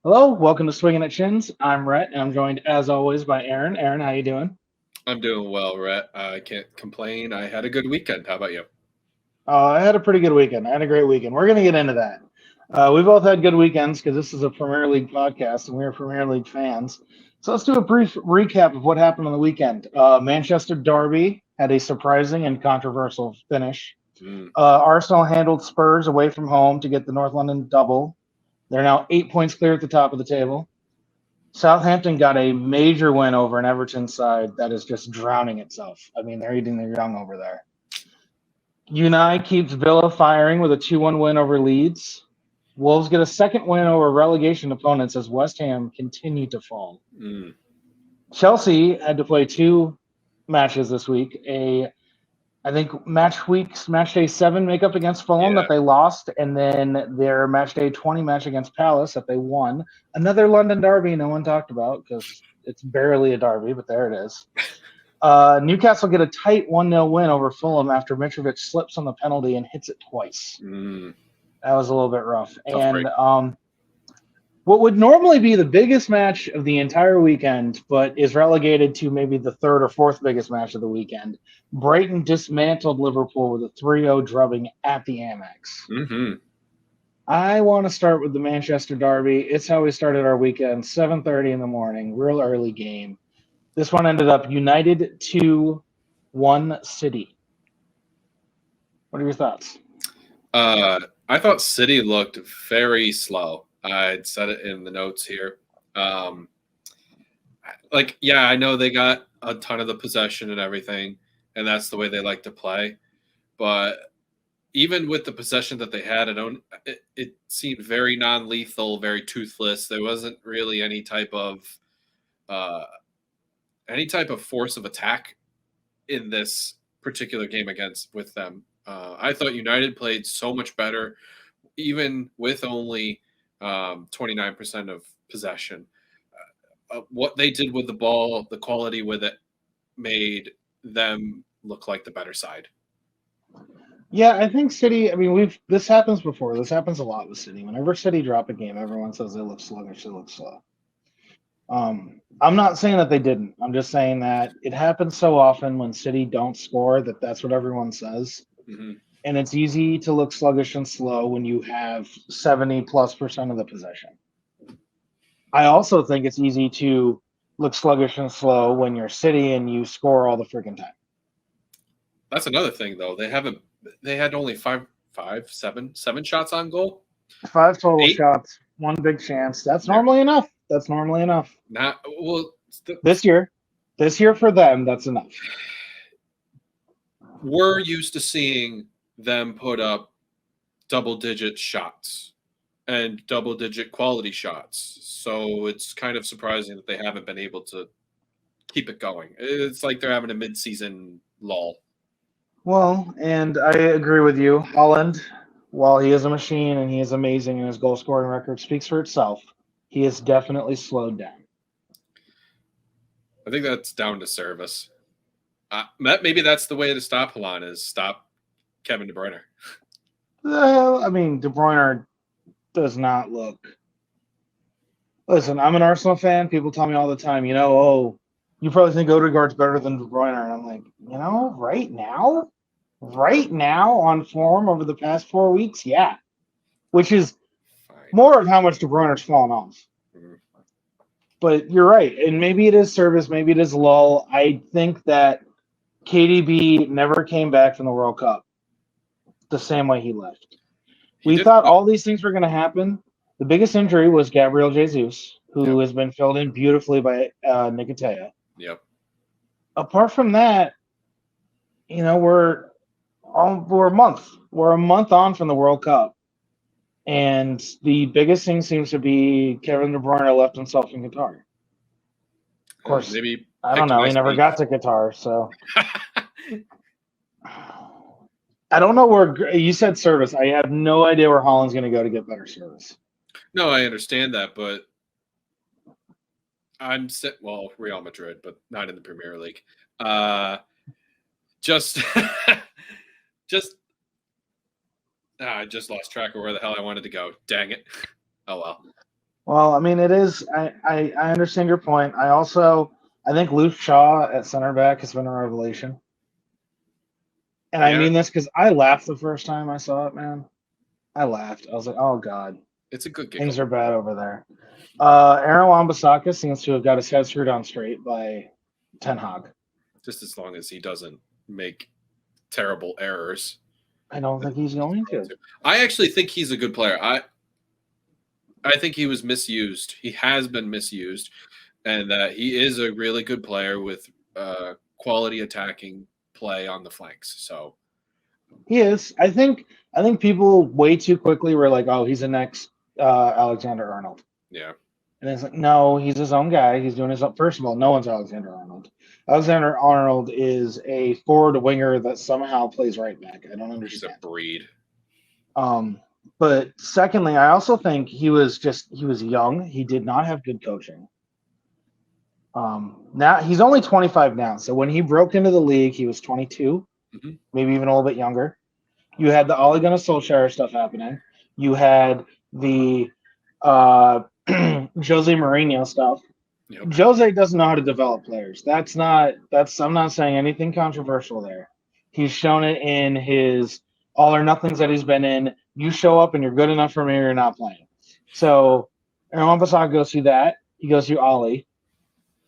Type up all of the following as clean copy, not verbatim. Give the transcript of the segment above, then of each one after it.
Hello, welcome to Swinging at Chins. I'm Rhett, and I'm joined as always by Aaron. Aaron, how you doing? I'm doing well, Rhett. I can't complain. I had a good weekend. How about you? I had a pretty good weekend. I had a great weekend. We're going to get into that. We both had good weekends because this is a Premier League podcast, and we're Premier League fans. So let's do a brief recap of what happened on the weekend. Manchester Derby had a surprising and controversial finish. Mm, Arsenal handled Spurs away from home to get the North London double. They're now 8 points clear at the top of the table. Southampton got a major win over an Everton side that is just drowning itself. I mean, they're eating their young over there. United keeps Villa firing with a 2-1 win over Leeds. Wolves get a second win over relegation opponents as West Ham continue to fall. mm, Chelsea had to play two matches this week. I think match day 7 makeup against Fulham yeah. that they lost, and then their match day 20 match against Palace that they won. Another London derby no one talked about because it's barely a derby, but there it is. Newcastle get a tight 1-0 win over Fulham after Mitrovic slips on the penalty and hits it twice. Mm, That was a little bit rough. tough break. And what would normally be the biggest match of the entire weekend, but is relegated to maybe the third or fourth biggest match of the weekend. Brighton dismantled Liverpool with a 3-0 drubbing at the Amex. Mm-hmm. I want to start with the Manchester Derby. It's how we started our weekend, 7:30 in the morning, real early game. This one ended up United 2-1 City. What are your thoughts? I thought City looked very slow. I'd said it in the notes here. Um, yeah, I know they got a ton of the possession and everything, and that's the way they like to play. But even with the possession that they had, it seemed very non-lethal, very toothless. There wasn't really uh, any type of force of attack in this particular game against with them. I thought United played so much better, even with only 29% of possession. What they did with the ball, the quality with it, made them look like the better side. Yeah, I think City. I mean, we've this happens before. This happens a lot with City. Whenever City drop a game, everyone says they look sluggish. They look slow. I'm not saying that they didn't. I'm just saying that it happens so often when City don't score that that's what everyone says. Mm-hmm. And it's easy to look sluggish and slow when you have 70+% of the possession. I also think it's easy to look sluggish and slow when you're City and you score all the freaking time. That's another thing, though. They had only seven shots on goal. 5 total Eight, shots, one big chance. That's they're normally enough. That's normally enough. not well. This year, this year for them, that's enough. We're used to seeing them put up double-digit shots and double-digit quality shots. So it's kind of surprising that they haven't been able to keep it going. It's like they're having a mid-season lull. Well, and I agree with you. Holland, while he is a machine and he is amazing and his goal scoring record speaks for itself, he is definitely slowed down. I think that's down to service. Maybe that's the way to stop Haaland is stop Kevin De Bruyne. I mean, De Bruyne does not look. Listen, I'm an Arsenal fan. People tell me all the time, oh, you probably think Odegaard's better than De Bruyne. And I'm like, right now on form over the past 4 weeks, yeah. Which is Fine. more of how much De Bruyne's fallen off. Mhm. But you're right, and maybe it is service, maybe it is lull. I think that KDB never came back from the World Cup the same way he left. He We did. thought all these things were going to happen. The biggest injury was Gabriel Jesus, who Yep. has been filled in beautifully by Nicotea. Yep. Apart from that, we're a month on from the World Cup, and the biggest thing seems to be Kevin De Bruyne left himself in Qatar. Of course, Maybe I don't picked a know. He nice never beach. got to Qatar, so I don't know where you said service. I have no idea where Holland's going to go to get better service. No, I understand that, but Real Madrid, but not in the Premier League. Uh, just, just, I just lost track of where the hell I wanted to go. Dang it! Oh well. Well, I mean, it is. I understand your point. I think Luke Shaw at center back has been a revelation, and I Yeah, mean this because I laughed the first time I saw it. Man, I laughed. I was like, oh god, it's a good things giggle. are bad over there. Aaron Wan-Bissaka seems to have got his head screwed on straight by Ten Hag. Just as long as he doesn't make terrible errors. I don't think he's going to. I actually think he's a good player. I think he was misused. He has been misused, and he is a really good player with quality attacking play on the flanks. So He is. I think people way too quickly were like, oh, he's the next Alexander Arnold. yeah, And it's like, no, he's his own guy. He's doing his own. First of all, no one's Alexander Arnold. Alexander Arnold is a forward winger that somehow plays right back. I don't he's a understand. breed. Um, but secondly, I also think he was young. He did not have good coaching. Now he's only 25 now. So when he broke into the league, he was 22, Mhm. maybe even a little bit younger. You had the Ole Gunnar Solskjaer stuff happening. You had the Jose Mourinho stuff. Yep. Jose doesn't know how to develop players. I'm not saying anything controversial there. He's shown it in his all or nothings that he's been in. You show up and you're good enough for me, or you're not playing. So Aaron Wan goes through that. He goes through Ollie.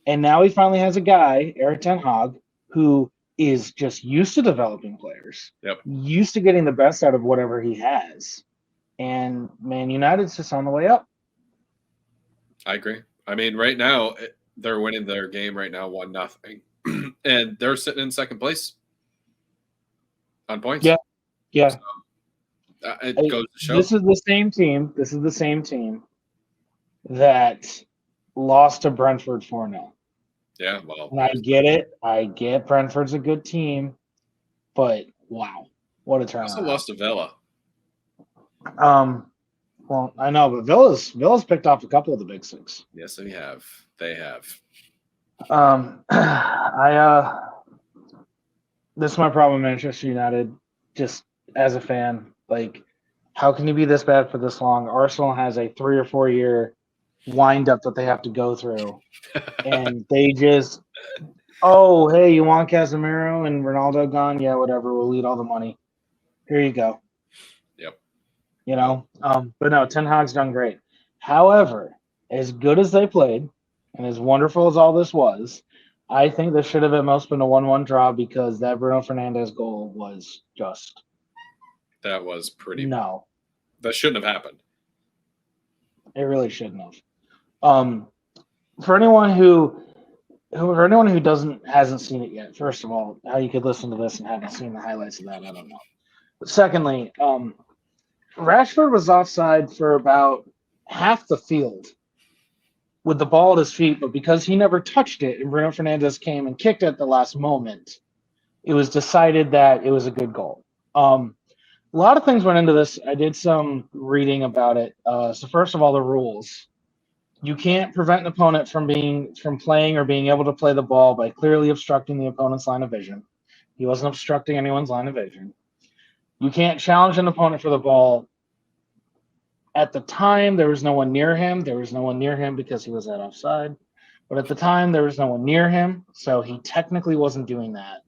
And now he finally has a guy, Eric Ten Hag, who is just used to developing players, Yep. used to getting the best out of whatever he has. And Man United's just on the way up. I agree. I mean, right now they're winning their game right now, 1-0, and they're sitting in second place on points. Yeah, yeah. It goes to show. This is the same team. This is the same team that lost to Brentford 4-0. Yeah, well, And I get it. I get Brentford's a good team, but wow, what a they also turnaround. lost to Villa. Well, I know, but Villa's picked off a couple of the big six. Yes, they have. They have. This is my problem with Manchester United, just as a fan. Like, how can you be this bad for this long? Arsenal has a 3 or 4 year wind up that they have to go through. And they just, oh, hey, you want Casemiro and Ronaldo gone? Yeah, whatever. We'll eat all the money. Here you go. Yep. You know, but no, Ten Hag's done great. However, as good as they played and as wonderful as all this was, I think this should have at most been a 1-1 draw because that Bruno Fernandes goal was just That was pretty. no. That shouldn't have happened. It really shouldn't have. Um, for anyone who hasn't seen it yet, first of all, how you could listen to this and haven't seen the highlights of that, I don't know. But secondly, Rashford was offside for about half the field with the ball at his feet, but because he never touched it and Bruno Fernandes came and kicked it at the last moment, it was decided that it was a good goal. A lot of things went into this. I did some reading about it. So first of all, the rules. You can't prevent an opponent from playing or being able to play the ball by clearly obstructing the opponent's line of vision. He wasn't obstructing anyone's line of vision. You can't challenge an opponent for the ball. At the time, there was no one near him. There was no one near him because he was at offside. But at the time, there was no one near him, so he technically wasn't doing that.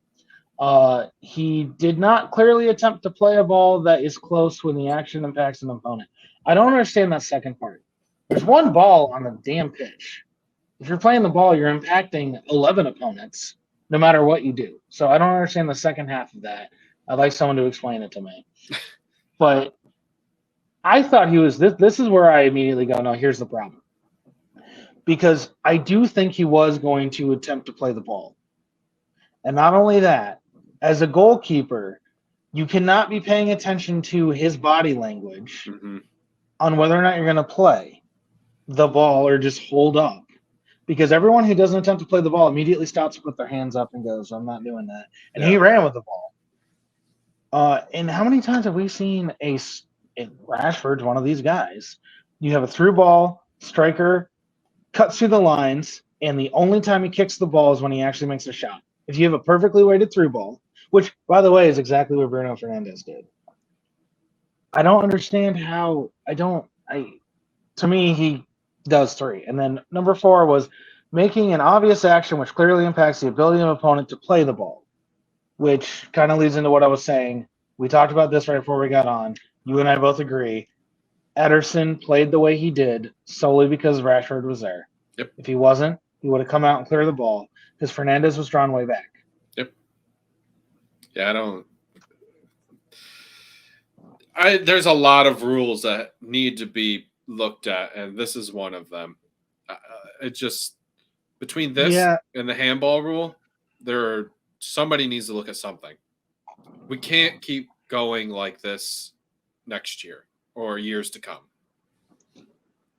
He did not clearly attempt to play a ball that is close when the action impacts an opponent. I don't understand that second part. There's one ball on the damn pitch. If you're playing the ball, you're impacting 11 opponents, no matter what you do. So I don't understand the second half of that. I'd like someone to explain it to me. But I thought he was this is where I immediately go, no, here's the problem. Because I do think he was going to attempt to play the ball. And not only that, as a goalkeeper, you cannot be paying attention to his body language on whether or not you're going to play the ball or just hold up. Because everyone who doesn't attempt to play the ball immediately stops to put their hands up and goes, I'm not doing that. And he ran with the ball. And how many times have we seen Rashford's one of these guys? You have a through ball, striker cuts through the lines, and the only time he kicks the ball is when he actually makes a shot. If you have a perfectly weighted through ball, which, by the way, is exactly what Bruno Fernandes did. I don't understand how – to me, he Does 3. And then number 4 was making an obvious action which clearly impacts the ability of an opponent to play the ball, which kind of leads into what I was saying. We talked about this right before we got on. You and I both agree. Ederson played the way he did solely because Rashford was there. Yep. If he wasn't, he would have come out and cleared the ball because Fernandez was drawn way back. Yep. Yeah, there's a lot of rules that need to be looked at, and this is one of them. It just between this and the handball rule, somebody needs to look at something. We can't keep going like this next year or years to come.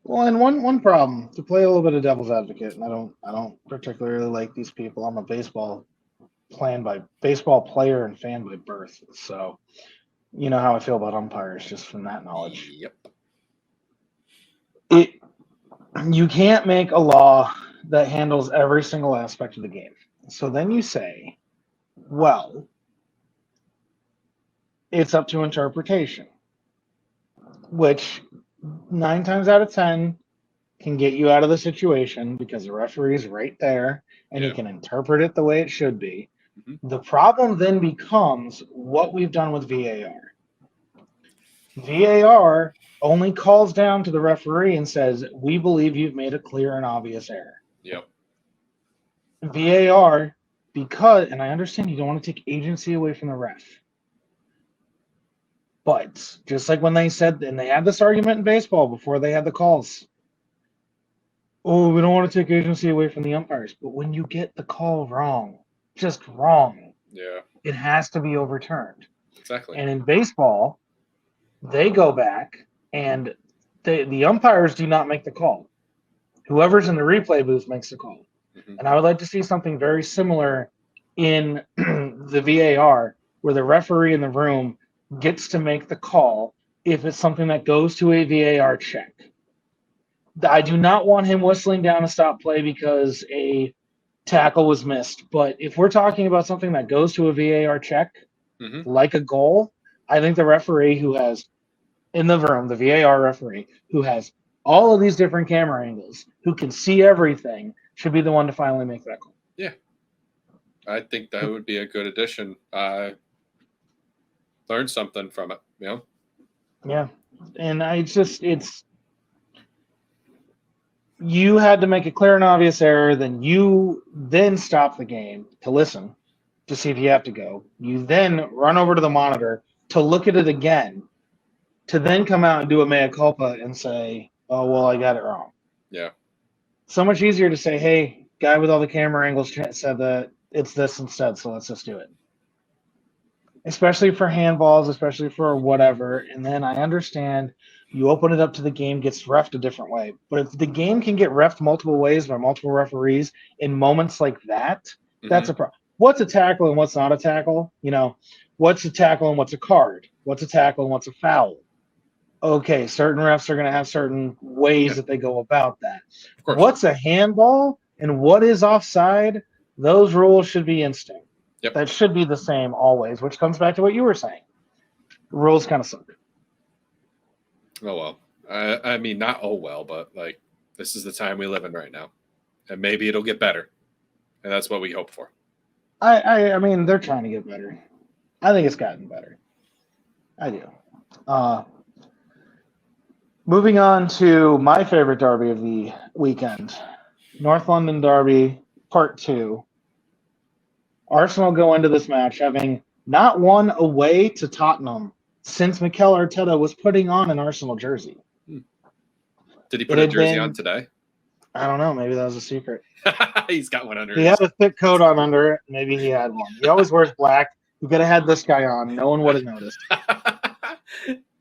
Well, and one problem, to play a little bit of devil's advocate, and I don't particularly like these people. I'm a baseball player and fan by birth, so you know how I feel about umpires just from that knowledge. Yep. You can't make a law that handles every single aspect of the game. So then you say, well, it's up to interpretation, which 9 times out of 10 can get you out of the situation because the referee is right there and he can interpret it the way it should be. Mm-hmm. The problem then becomes what we've done with VAR. VAR only calls down to the referee and says, we believe you've made a clear and obvious error. Yep. VAR, because, and I understand you don't want to take agency away from the ref, but just like when they said, and they had this argument in baseball before they had the calls, oh, we don't want to take agency away from the umpires. But when you get the call wrong, just wrong, it has to be overturned. Exactly. And in baseball, they go back and the umpires do not make the call. Whoever's in the replay booth makes the call. Mm-hmm. And I would like to see something very similar in the VAR where the referee in the room gets to make the call if it's something that goes to a VAR check. I do not want him whistling down a stop play because a tackle was missed. But if we're talking about something that goes to a VAR check, like a goal, I think the referee who has in the room, the VAR referee, who has all of these different camera angles, who can see everything, should be the one to finally make that call. Yeah. I think that would be a good addition. Learn something from it, you know? Yeah. And you had to make a clear and obvious error, then you stop the game to listen to see if you have to go. You then run over to the monitor to look at it again, to then come out and do a mea culpa and say, oh, well, I got it wrong. Yeah. So much easier to say, hey, guy with all the camera angles said that it's this instead, so let's just do it. Especially for handballs, especially for whatever. And then I understand you open it up to the game gets reffed a different way. But if the game can get reffed multiple ways by multiple referees in moments like that, that's a problem. What's a tackle and what's not a tackle? You know, what's a tackle and what's a card? What's a tackle and what's a foul? Okay, certain refs are going to have certain ways that they go about that. What's a handball and what is offside? Those rules should be instant. Yep. That should be the same always, which comes back to what you were saying. The rules kind of suck. Oh, well. I mean, not oh, well, but like this is the time we live in right now. And maybe it'll get better. And that's what we hope for. I mean, they're trying to get better. I think it's gotten better. I do. Moving on to my favorite derby of the weekend, North London Derby, Part 2. Arsenal go into this match having not won away to Tottenham since Mikel Arteta was putting on an Arsenal jersey. Did he put a jersey on today? I don't know. Maybe that was a secret. He's got one under. He had a thick coat on under it. Maybe he had one. He always wears black. You could have had this guy on. No one would have noticed.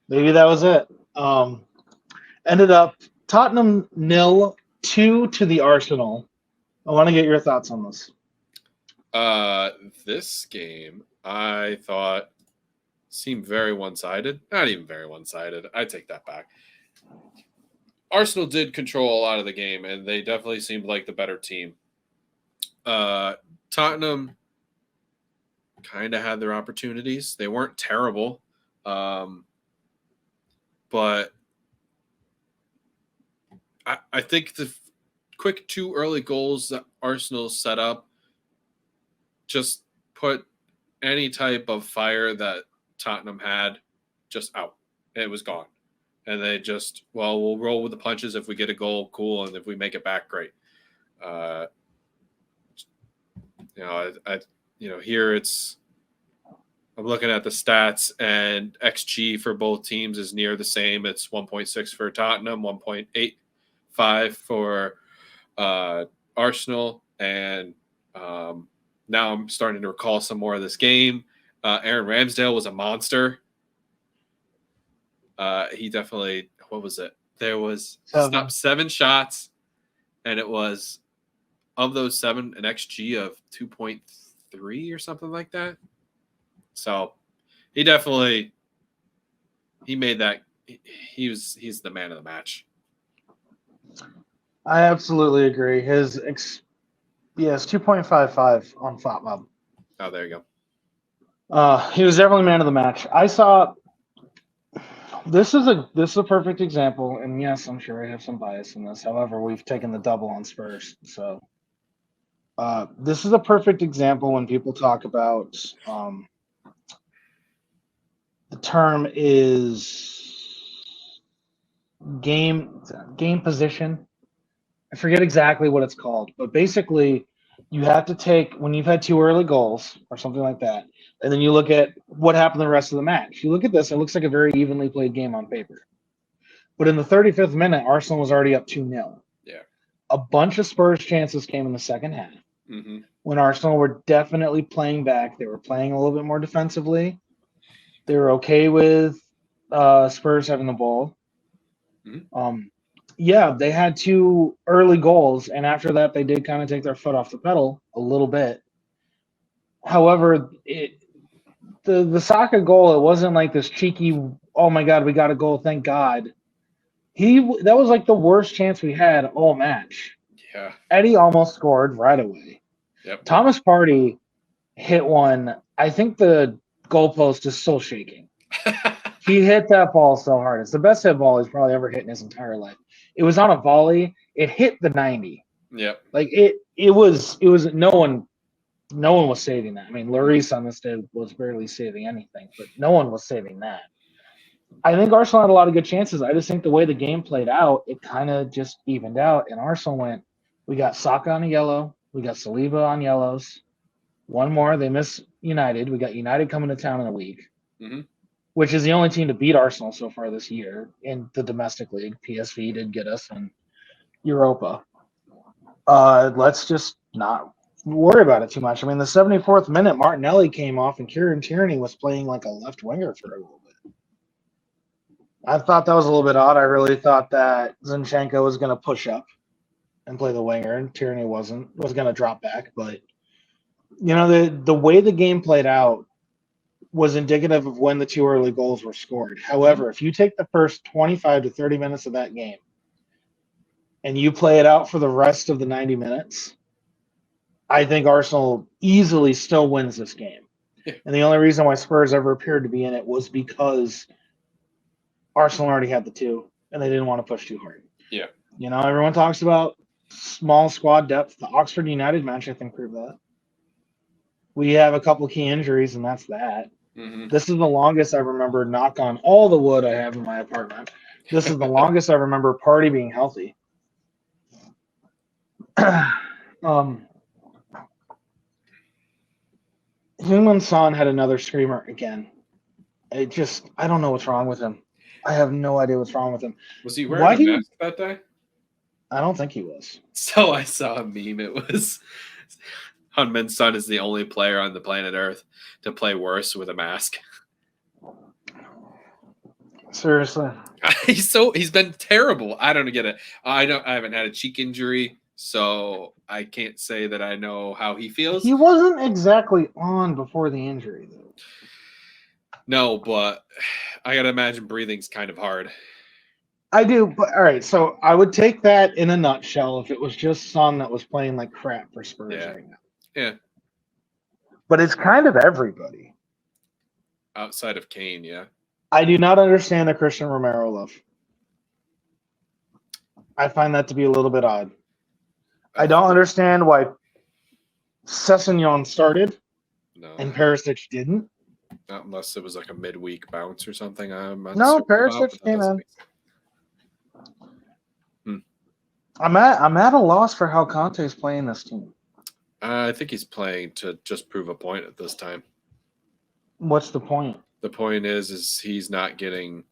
Maybe that was it. Ended up Tottenham 0-2 to the Arsenal. I want to get your thoughts on this. This game, I thought, seemed very one-sided. Not even very one-sided. I take that back. Arsenal did control a lot of the game, and they definitely seemed like the better team. Tottenham kind of had their opportunities. They weren't terrible, but I think the quick 2 early goals that Arsenal set up just put any type of fire that Tottenham had just out. It was gone. And they just, we'll roll with the punches. If we get a goal, cool. And if we make it back, great. Here I'm looking at the stats, and XG for both teams is near the same. It's 1.6 for Tottenham, 1.85 for Arsenal. And now I'm starting to recall some more of this game. Aaron Ramsdale was a monster. He definitely, what was it? There was stopped 7 shots, and it was, of those 7, an XG of 2.3 or something like that. So he made that. He's the man of the match. I absolutely agree. His 2.55 on FotMob. Oh, there you go. He was definitely man of the match. I saw. This is a perfect example, and yes, I'm sure I have some bias in this. However, we've taken the double on Spurs, so this is a perfect example when people talk about the term is game position. I forget exactly what it's called, but basically you have to take, when you've had 2 early goals or something like that, and then you look at what happened the rest of the match. You look at this, it looks like a very evenly played game on paper. But in the 35th minute, Arsenal was already up 2-0. Yeah. A bunch of Spurs chances came in the second half. Mm-hmm. When Arsenal were definitely playing back. They were playing a little bit more defensively. They were okay with Spurs having the ball. Mm-hmm. Yeah, they had 2 early goals, and after that, they did kind of take their foot off the pedal a little bit. However, the Saka goal, it wasn't like this cheeky, oh my God, we got a goal, thank God. That was like the worst chance we had all match. Yeah. Eddie almost scored right away. Yep. Thomas Partey hit one. I think the goalpost is still shaking. He hit that ball so hard. It's the best hit ball he's probably ever hit in his entire life. It was on a volley. It hit the 90. Yep. Like it was no one was saving that. I mean, Lloris on this day was barely saving anything, but no one was saving that. I think Arsenal had a lot of good chances. I just think the way the game played out, it kind of just evened out. And Arsenal went, we got Saka on a yellow. We got Saliba on yellows. One more. They miss United. We got United coming to town in a week, which is the only team to beat Arsenal so far this year in the domestic league. PSV did get us in Europa. Let's just not worry about it too much. I mean, the 74th minute, Martinelli came off and Kieran Tierney was playing like a left winger for a little bit. I thought that was a little bit odd. I really thought that Zinchenko was going to push up and play the winger, and Tierney was going to drop back. But, the way the game played out was indicative of when the 2 early goals were scored. However, if you take the first 25 to 30 minutes of that game and you play it out for the rest of the 90 minutes, I think Arsenal easily still wins this game. Yeah. And the only reason why Spurs ever appeared to be in it was because Arsenal already had the 2, and they didn't want to push too hard. Yeah. Everyone talks about small squad depth. The Oxford United match, I think, proved that. We have a couple key injuries, and that's that. Mm-hmm. This is the longest I remember, knock on all the wood I have in my apartment. This is the longest I remember Partey being healthy. Heung-min Son had another screamer again. I don't know what's wrong with him. I have no idea what's wrong with him. Was he wearing a mask that day? I don't think he was. So I saw a meme. It was Heung-min Son is the only player on the planet Earth to play worse with a mask. Seriously. He's been terrible. I don't get it. I haven't had a cheek injury, so I can't say that I know how he feels. He wasn't exactly on before the injury, though. No, but I gotta imagine breathing's kind of hard. I do, but all right. So I would take that in a nutshell if it was just Son that was playing like crap for Spurs right now. Yeah. But it's kind of everybody. Outside of Kane, yeah. I do not understand the Christian Romero love. I find that to be a little bit odd. I don't understand why Sessegnon started No, and Perisic didn't. not unless it was like a midweek bounce or something. I'm No, uncertain about, Perisic but that came doesn't in. make sense. I'm at a loss for how Conte's playing this team. I think he's playing to just prove a point at this time. What's the point? The point is he's not getting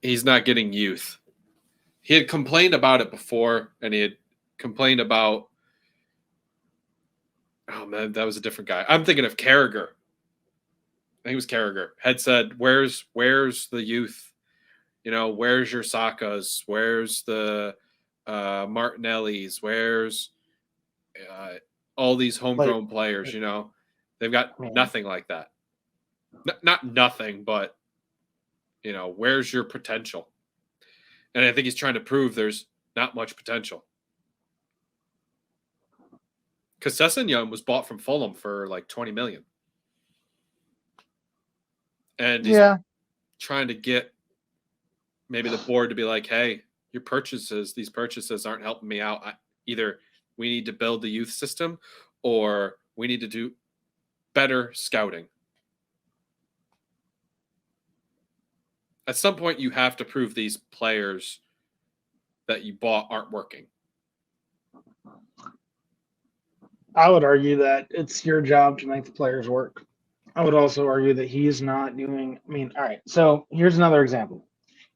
youth. He had complained about it before, and he had complained about. Oh man, that was a different guy. I'm thinking of Carragher. I think it was Carragher. Had said, "Where's the youth? You know, where's your Sakas? Where's the Martinellis? Where's all these homegrown players? You know, they've got nothing like that. Not nothing, but you know, where's your potential?" And I think he's trying to prove there's not much potential. Because Sessegnon was bought from Fulham for like 20 million. And he's trying to get maybe the board to be like, hey, these purchases aren't helping me out. Either we need to build the youth system or we need to do better scouting. At some point, you have to prove these players that you bought aren't working. I would argue that it's your job to make the players work. I would also argue that he's not doing. I mean, all right. So here's another example.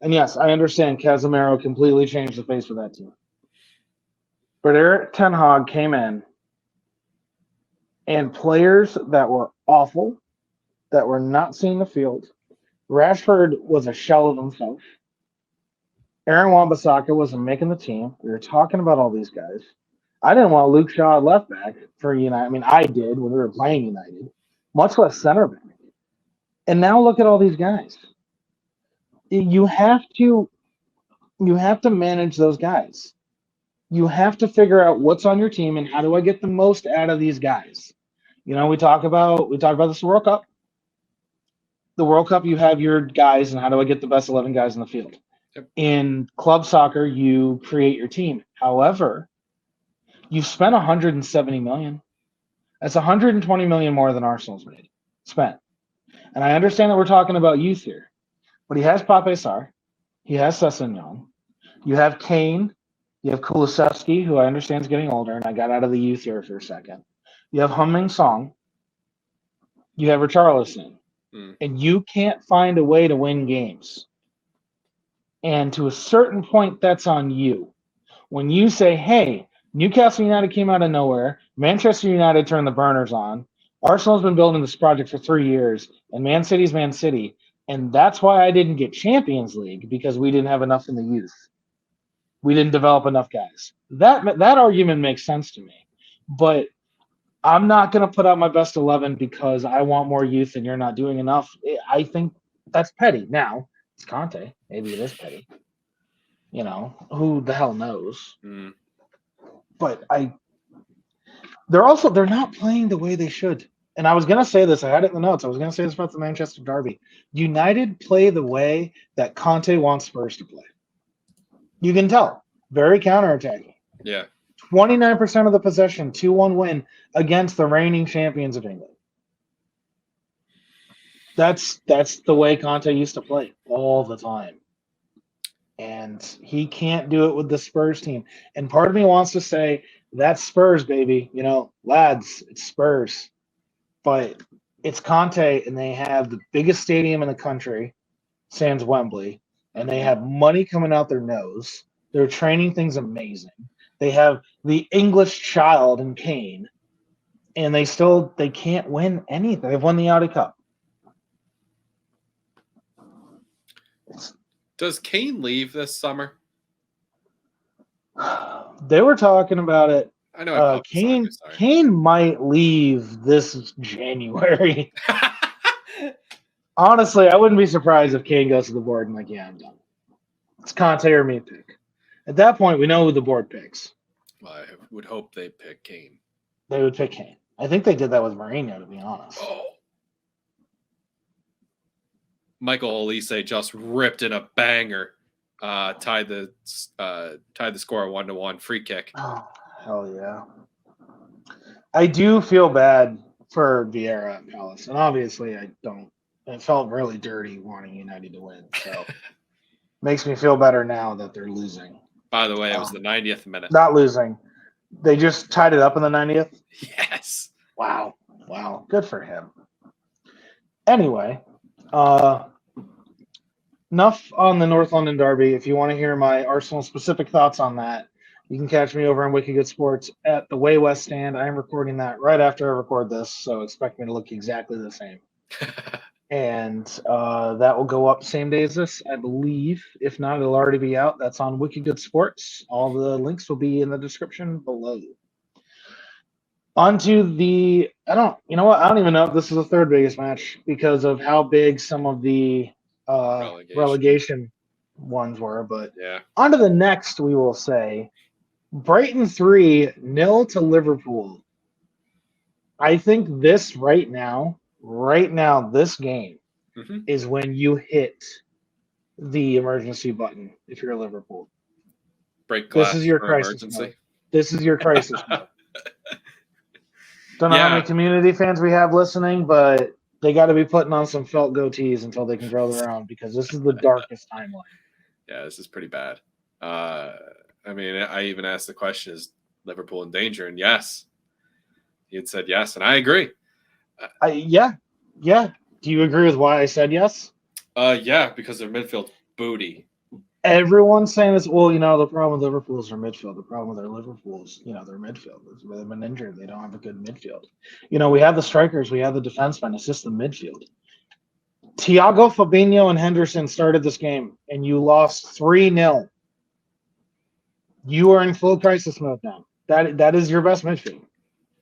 And yes, I understand Casemiro completely changed the face of that team. But Eric Ten Hag came in, and players that were awful, that were not seeing the field. Rashford was a shell of himself. Aaron Wan-Bissaka wasn't making the team. We were talking about all these guys. I didn't want Luke Shaw at left back for United. I mean, I did when we were playing United, much less center back. And now look at all these guys. You have to manage those guys. You have to figure out what's on your team and how do I get the most out of these guys. You know, we talk about this World Cup. The World Cup, you have your guys, and how do I get the best 11 guys in the field? Yep. In club soccer, you create your team. However, you've spent 170 million. That's 120 million more than Arsenal's spent. And I understand that we're talking about youth here, but he has Pape Sarr, he has Sessegnon, you have Kane, you have Kulusevski, who I understand is getting older, and I got out of the youth here for a second. You have Heung-min Son, you have Richarlison, and you can't find a way to win games. And to a certain point, that's on you. When you say, hey, Newcastle United came out of nowhere, Manchester United turned the burners on, Arsenal's been building this project for 3 years, and Man City's Man City, and that's why I didn't get Champions League, because we didn't have enough in the youth. We didn't develop enough guys. That argument makes sense to me. But I'm not going to put out my best 11 because I want more youth and you're not doing enough. I think that's petty. Now, it's Conte. Maybe it is petty. You know, who the hell knows? But they're not playing the way they should. And I was going to say this. I had it in the notes. I was going to say this about the Manchester Derby. United play the way that Conte wants Spurs to play. You can tell. Very counterattacking. Yeah. 29% of the possession, 2-1 win against the reigning champions of England. That's the way Conte used to play all the time. And he can't do it with the Spurs team. And part of me wants to say, that's Spurs, baby. You know, lads, it's Spurs. But it's Conte, and they have the biggest stadium in the country, sans Wembley, and they have money coming out their nose. Their training thing's amazing. They have the English child in Kane, and they can't win anything. They've won the Audi Cup. Does Kane leave this summer? They were talking about it. I know. Kane might leave this January. Honestly, I wouldn't be surprised if Kane goes to the board and like, yeah, I'm done. It's Conte or me pick. At that point, we know who the board picks. Well, I would hope they pick Kane. They would pick Kane. I think they did that with Mourinho, to be honest. Oh. Michael Olise just ripped in a banger tied the score 1-1 free kick. Oh, hell yeah. I do feel bad for Vieira at Palace, and obviously I don't. It felt really dirty wanting United to win, so makes me feel better now that they're losing. By the way, it was the 90th minute. Not losing. They just tied it up in the 90th? Yes. Wow. Good for him. Anyway, enough on the North London Derby. If you want to hear my Arsenal-specific thoughts on that, you can catch me over on Wicked Good Sports at the Way West stand. I am recording that right after I record this, so expect me to look exactly the same. And that will go up same day as this, I believe. If not, it'll already be out. That's on Wicked Good Sports. All the links will be in the description below. On to the I don't even know if this is the third biggest match because of how big some of the relegation ones were. But yeah. On to the next, we will say Brighton 3-0 to Liverpool. I think this right now, this game is when you hit the emergency button if you're Liverpool. Break glass. This is your crisis mode. This is your crisis mode. Don't know how many community fans we have listening, but they got to be putting on some felt goatees until they can grow their own because this is the darkest timeline. Yeah, this is pretty bad. I mean, I even asked the question, is Liverpool in danger? And yes. He had said yes, and I agree. Yeah. Do you agree with why I said yes? Yeah, because their midfield booty. Everyone's saying this. Well, the problem with Liverpool is their midfield. The problem with their Liverpool is, their midfield. They've been injured. They don't have a good midfield. We have the strikers. We have the defensemen. It's just the midfield. Thiago, Fabinho, and Henderson started this game, and you lost 3-0. You are in full crisis mode now. That is your best midfield.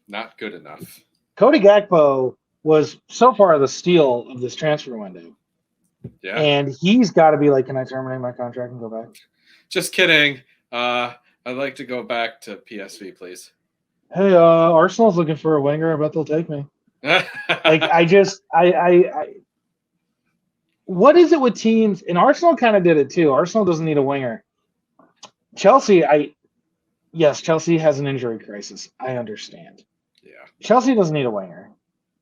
Not good enough. Cody Gakpo was so far the steal of this transfer window. Yeah. And he's got to be like, can I terminate my contract and go back? Just kidding. I'd like to go back to PSV, please. Hey, Arsenal's looking for a winger. I bet they'll take me. What is it with teams? And Arsenal kind of did it too. Arsenal doesn't need a winger. Chelsea has an injury crisis. I understand. Yeah. Chelsea doesn't need a winger.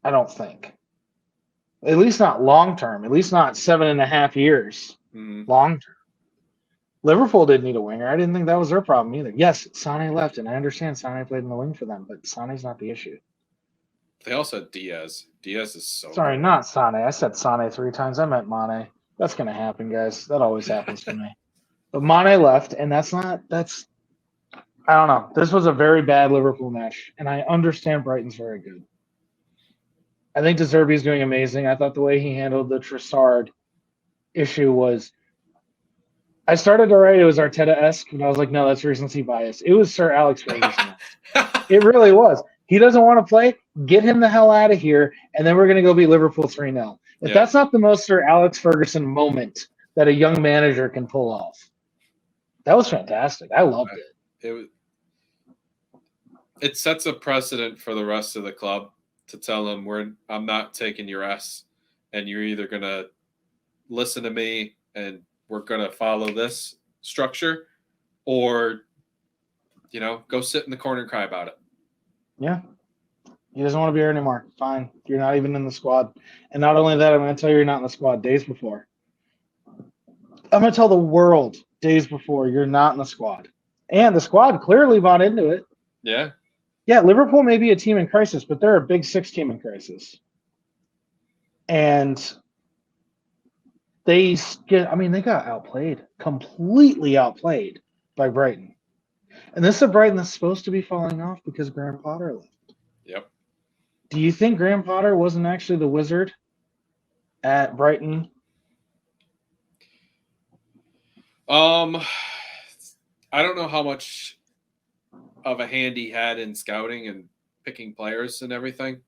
I don't think. At least not long term. At least not 7.5 years. Long term. Liverpool didn't need a winger. I didn't think that was their problem either. Yes, Sane left, and I understand Sane played in the wing for them, but Sane's not the issue. They also had Diaz. Diaz is so Sorry, good. not Sane. I said Sane 3 times. I meant Mane. That's going to happen, guys. That always happens to me. But Mane left, and I don't know. This was a very bad Liverpool match, and I understand Brighton's very good. I think De Zerbi's doing amazing. I thought the way he handled the Trossard issue was – I started to write it was Arteta-esque, but I was like, no, that's recency bias. It was Sir Alex Ferguson. It really was. He doesn't want to play. Get him the hell out of here, and then we're going to go beat Liverpool 3-0. If that's not the most Sir Alex Ferguson moment that a young manager can pull off, that was fantastic. I loved it. It sets a precedent for the rest of the club to tell them I'm not taking your S, and you're either going to listen to me and we're going to follow this structure, or go sit in the corner and cry about it. Yeah. He doesn't want to be here anymore. Fine. You're not even in the squad. And not only that, I'm going to tell you you're not in the squad days before. I'm going to tell the world days before you're not in the squad. And the squad clearly bought into it. Yeah. Yeah, Liverpool may be a team in crisis, but they're a Big Six team in crisis. And they got outplayed, completely outplayed by Brighton. And this is a Brighton that's supposed to be falling off because Graham Potter left. Yep. Do you think Graham Potter wasn't actually the wizard at Brighton? I don't know how much of a hand he had in scouting and picking players and everything.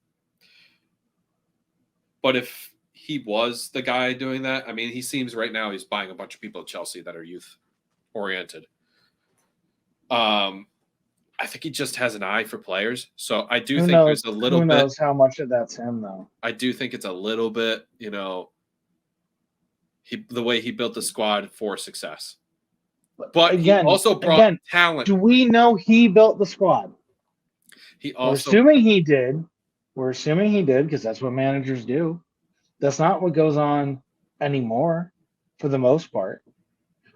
But if he was the guy doing that, I mean, he seems right now he's buying a bunch of people at Chelsea that are youth oriented. I think he just has an eye for players. So I do think there's a little bit. Who knows how much of that's him, though? I do think it's a little bit, the way he built the squad for success. But he Again, also brought talent. do we know he built the squad? He We're also assuming he did. We're assuming he did because that's what managers do. That's not what goes on anymore for the most part,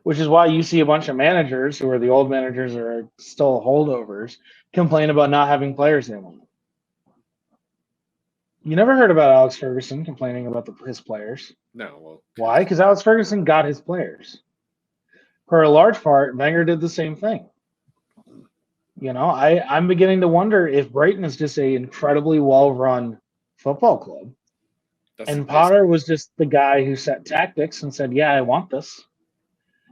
which is why you see a bunch of managers who are the old managers or are still holdovers complain about not having players they want. You never heard about Alex Ferguson complaining about his players. no. Well, Why? Because Alex Ferguson got his players. For a large part, Wenger did the same thing. You know, I'm beginning to wonder if Brighton is just an incredibly well-run football club. And Potter was just the guy who set tactics and said, yeah, I want this.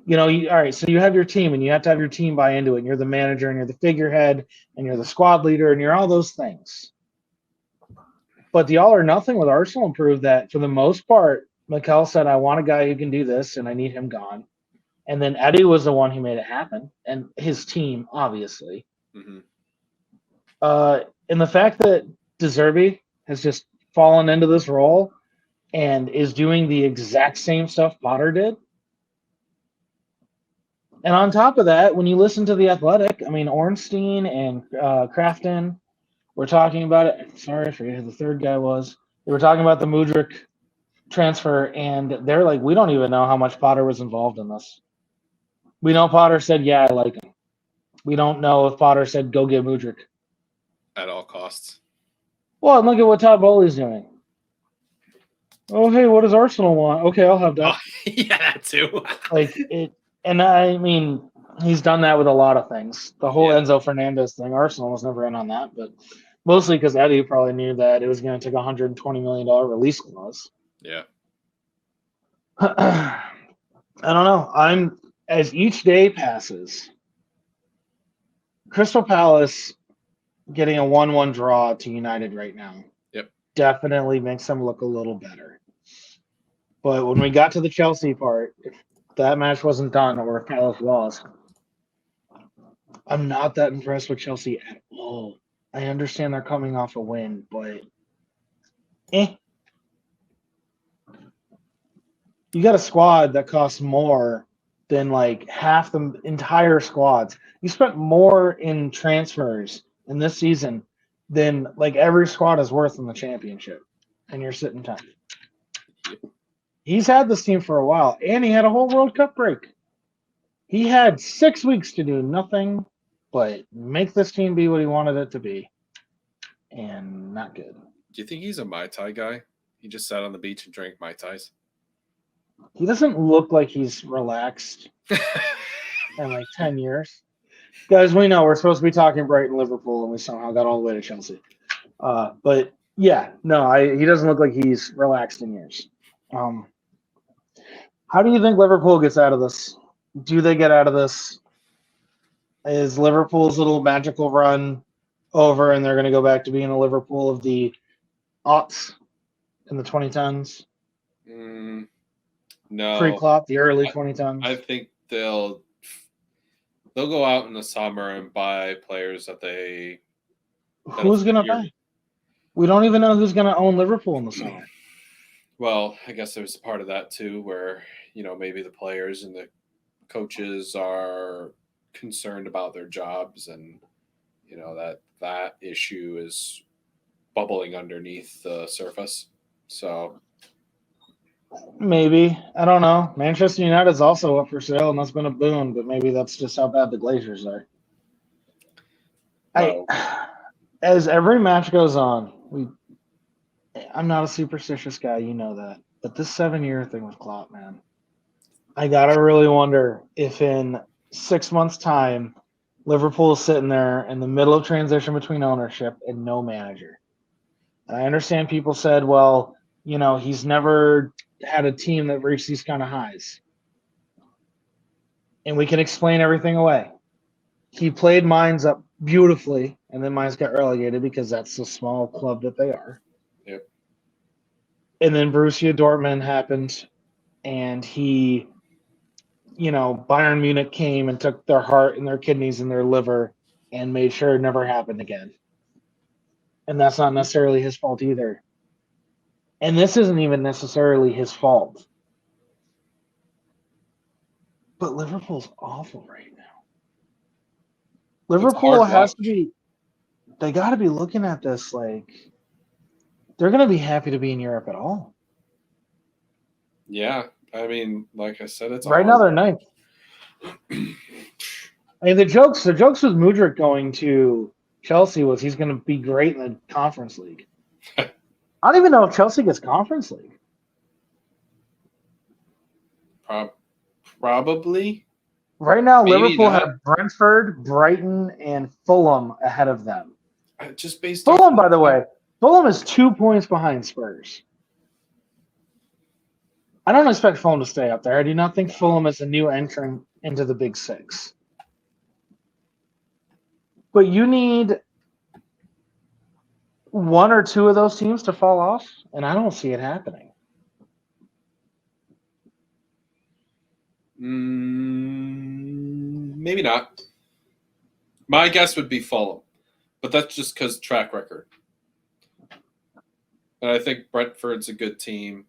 You know, all right, so you have your team and you have to have your team buy into it. And you're the manager and you're the figurehead and you're the squad leader and you're all those things. But the all or nothing with Arsenal proved that for the most part, Mikel said, I want a guy who can do this and I need him gone. And then Eddie was the one who made it happen and his team, obviously. Mm-hmm. And the fact that De Zerbi has just fallen into this role and is doing the exact same stuff Potter did. And on top of that, when you listen to The Athletic, I mean, Ornstein and Crafton were talking about it. Sorry, I forget who the third guy was. They were talking about the Mudryk transfer, and they're like, we don't even know how much Potter was involved in this. We know Potter said, yeah, I like him. We don't know if Potter said, go get Mudryk. At all costs. Well, and look at what Todd Bowley's doing. Oh, hey, what does Arsenal want? Okay, I'll have that. Oh, yeah, that too. And I mean, he's done that with a lot of things. The whole Enzo Fernandez thing, Arsenal was never in on that, but mostly because Eddie probably knew that it was going to take a $120 million release clause. Yeah. I don't know. As each day passes, Crystal Palace getting a 1-1 draw to United right now. Yep. Definitely makes them look a little better. But when we got to the Chelsea part, if that match wasn't done or if Palace lost, I'm not that impressed with Chelsea at all. I understand they're coming off a win, but you got a squad that costs more than like half the entire squads. You spent more in transfers in this season than like every squad is worth in the championship, and you're sitting 10th. He's had this team for a while, and he had a whole World Cup break. He had 6 weeks to do nothing but make this team be what he wanted it to be, and not good. Do you think he's a Mai Tai guy? He just sat on the beach and drank Mai Tais? He doesn't look like he's relaxed in like 10 years. Guys, we know we're supposed to be talking Brighton, Liverpool, and we somehow got all the way to Chelsea. But yeah, no, he doesn't look like he's relaxed in years. How do you think Liverpool gets out of this? Do they get out of this? Is Liverpool's little magical run over and they're going to go back to being a Liverpool of the aughts in the 2010s? No. Pre-Klopp, the early 2010s? I think they'll go out in the summer and buy players that they... Who's going to buy? We don't even know who's going to own Liverpool in the summer. Well, I guess there's a part of that too where, maybe the players and the coaches are concerned about their jobs and, that issue is bubbling underneath the surface. So maybe. I don't know. Manchester United's also up for sale, and that's been a boon, but maybe that's just how bad the Glazers are. no. As every match goes on, I'm not a superstitious guy, you know that. But this 7-year thing with Klopp, man, I gotta really wonder if in 6 months' time, Liverpool is sitting there in the middle of transition between ownership and no manager. And I understand people said, well, he's never had a team that reached these kind of highs. And we can explain everything away. He played Mainz up beautifully, and then Mainz got relegated because that's the small club that they are. Yep. And then Borussia Dortmund happened, and he, Bayern Munich came and took their heart and their kidneys and their liver and made sure it never happened again. And that's not necessarily his fault either. And this isn't even necessarily his fault. But Liverpool's awful right now. It's a Liverpool hard has watch. to be. They got to be looking at this like they're going to be happy to be in Europe at all. Yeah, I mean, like I said, it's a Right now hard they're ninth. I mean, the jokes with Mudryk going to Chelsea was he's going to be great in the Conference League. I don't even know if Chelsea gets Conference League. Probably. Right now, Maybe Liverpool not. have Brentford, Brighton, and Fulham ahead of them. Just based off Fulham, of by the the way, Fulham is 2 points behind Spurs. I don't expect Fulham to stay up there. I do not think Fulham is a new entrant into the Big Six. But you need one or two of those teams to fall off, and I don't see it happening. Maybe not. My guess would be Fulham, but that's just because track record. And I think Brentford's a good team.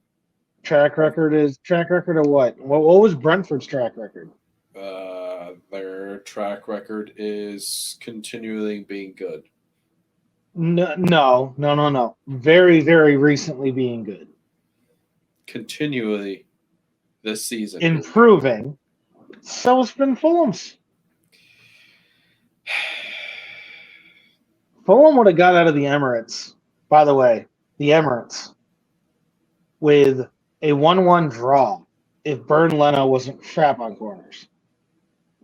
Track record of what? What was Brentford's track record? Their track record is continually being good. No. Very, very recently being good. Continually this season. Improving. So it's been Fulham's. Fulham would have got out of the Emirates, by the way, the Emirates, with a 1-1 draw if Bernd Leno wasn't crap on corners.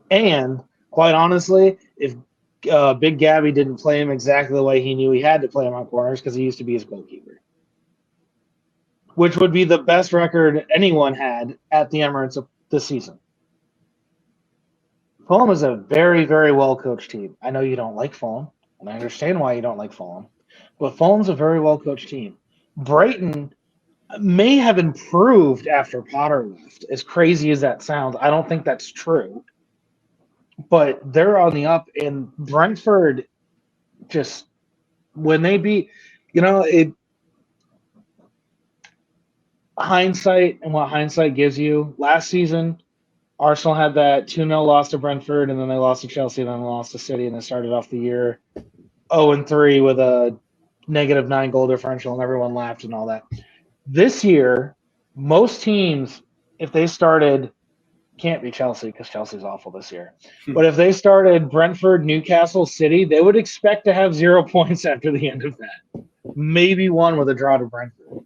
And, quite honestly, if Big Gabby didn't play him exactly the way he knew he had to play him on corners because he used to be his goalkeeper. Which would be the best record anyone had at the Emirates this season. Fulham is a very, very well-coached team. I know you don't like Fulham, and I understand why you don't like Fulham, but Fulham's a very well-coached team. Brighton may have improved after Potter left. As crazy as that sounds, I don't think that's true. But they're on the up, and Brentford just when they beat, hindsight and what hindsight gives you. Last season, Arsenal had that 2-0 loss to Brentford, and then they lost to Chelsea, and then lost to City, and they started off the year 0-3 with a -9 goal differential, and everyone laughed and all that. This year, most teams, if they started, can't be Chelsea because Chelsea's awful this year, but if they started Brentford, Newcastle, City, they would expect to have 0 points after the end of that. Maybe one with a draw to Brentford.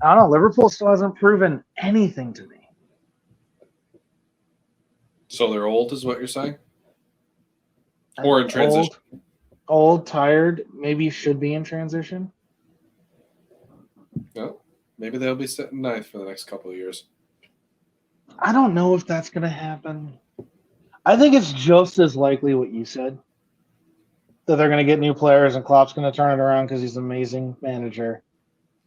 I don't know. Liverpool still hasn't proven anything to me. So they're old, is what you're saying? Or in transition? Old, tired, maybe should be in transition. No, maybe they'll be sitting ninth for the next couple of years. I don't know if that's going to happen. I think it's just as likely what you said, that they're going to get new players and Klopp's going to turn it around because he's an amazing manager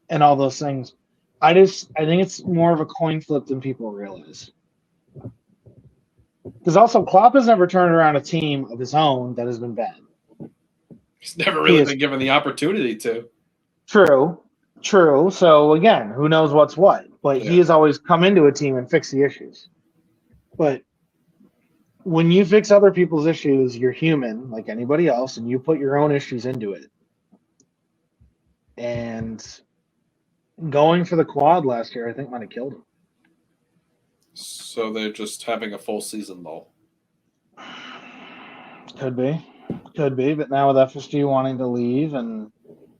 and all those things. I think it's more of a coin flip than people realize. Because also Klopp has never turned around a team of his own that has been bad. He's never really been given the opportunity to. True. So again, who knows what's what? But he has always come into a team and fixed the issues. But when you fix other people's issues, you're human like anybody else, and you put your own issues into it. And going for the quad last year, I think might have killed him. So they're just having a full season lull. Could be. But now with FSG wanting to leave and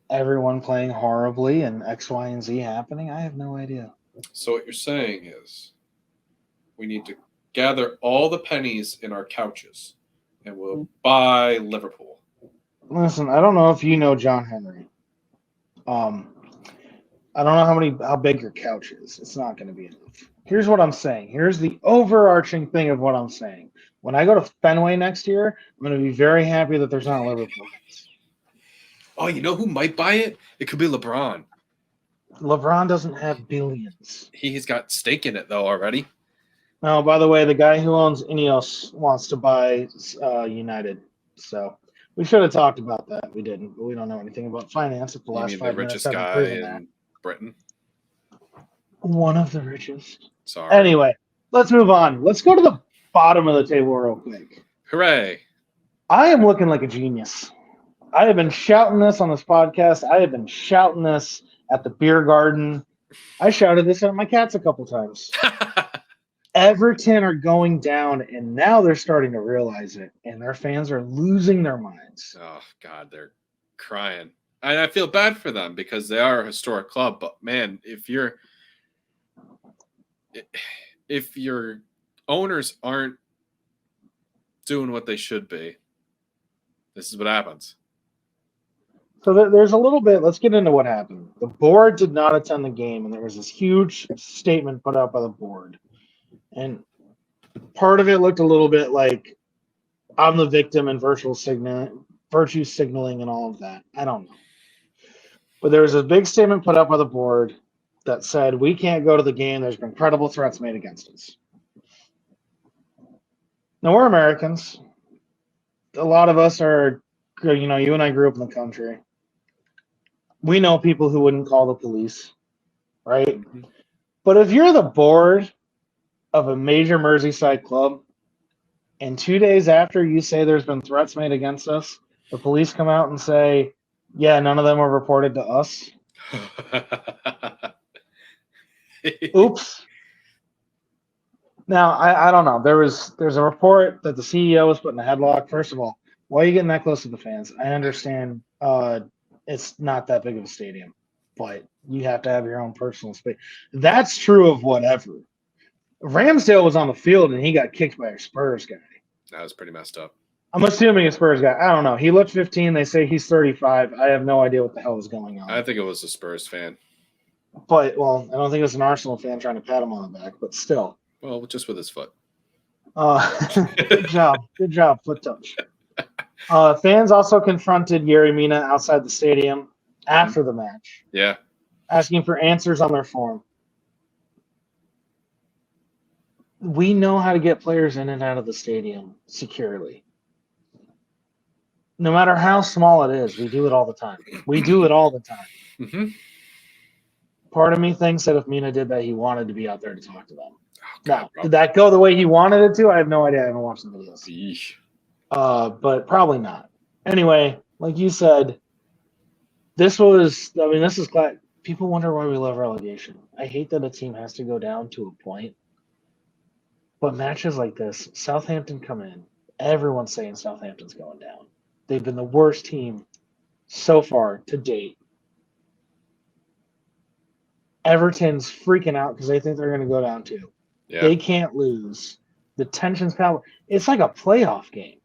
everyone playing horribly and X, Y, and Z happening, I have no idea. So what you're saying is we need to gather all the pennies in our couches and we'll buy Liverpool. Listen, I don't know if you know John Henry. I don't know how big your couch is. It's not going to be enough. Here's what I'm saying. Here's the overarching thing of what I'm saying. When I go to Fenway next year, I'm going to be very happy that there's not a Liverpool. Oh, you know who might buy it? It could be LeBron. LeBron doesn't have billions. He's got stake in it, though, already. Oh, by the way, the guy who owns Ineos wants to buy United. So we should have talked about that. We didn't, but we don't know anything about finance. If the last 5 minutes richest guy in that. Britain? One of the richest. Sorry. Anyway, Let's move on. Let's go to the bottom of the table real quick. Hooray! I am looking like a genius. I have been shouting this on this podcast. I have been shouting this at the beer garden. I shouted this at my cats a couple times. Everton are going down, and now they're starting to realize it, and their fans are losing their minds. Oh God, they're crying. I feel bad for them because they are a historic club. But man, if your owners aren't doing what they should be, this is what happens. So there's a little bit. Let's get into what happened. The board did not attend the game, and there was this huge statement put out by the board. And part of it looked a little bit like I'm the victim and virtue signaling and all of that. I don't know. But there was a big statement put out by the board that said, we can't go to the game. There's been credible threats made against us. Now, we're Americans. A lot of us are, you and I grew up in the country. We know people who wouldn't call the police, right? Mm-hmm. But if you're the board of a major Merseyside club, and 2 days after you say there's been threats made against us, the police come out and say, yeah, none of them were reported to us. Oops. Now, I don't know. There's a report that the CEO was put in a headlock. First of all, why are you getting that close to the fans? I understand it's not that big of a stadium, but you have to have your own personal space. That's true of whatever. Ramsdale was on the field and he got kicked by a Spurs guy. That was pretty messed up. I'm assuming a Spurs guy. I don't know. He looked 15. They say he's 35. I have no idea what the hell is going on. I think it was a Spurs fan. But, well, I don't think it was an Arsenal fan trying to pat him on the back, but still. Well, just with his foot. Good job. Good job, foot touch. Fans also confronted Yerry Mina outside the stadium after the match. Yeah. Asking for answers on their form. We know how to get players in and out of the stadium securely. No matter how small it is, we do it all the time. Mm-hmm. Part of me thinks that if Mina did that, he wanted to be out there to talk to them. Now, did that go the way he wanted it to? I have no idea. I haven't watched the videos. But probably not. Anyway, like you said, this is glad. People wonder why we love relegation. I hate that a team has to go down to a point. But matches like this, Southampton come in. Everyone's saying Southampton's going down. They've been the worst team so far to date. Everton's freaking out because they think they're going to go down too. Yeah. They can't lose. The tension's power. It's like a playoff game.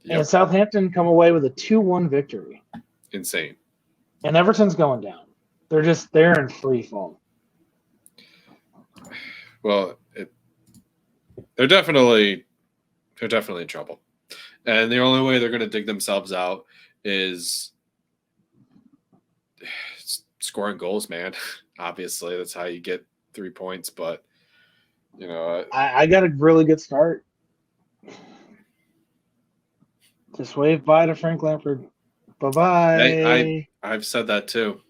Yep. And Southampton come away with a 2-1 victory. Insane. And Everton's going down. They're in free fall. Well, they're definitely in trouble. And the only way they're going to dig themselves out is scoring goals, man. Obviously, that's how you get 3 points. But, I got a really good start. Just wave bye to Frank Lampard. Bye-bye. I've said that too.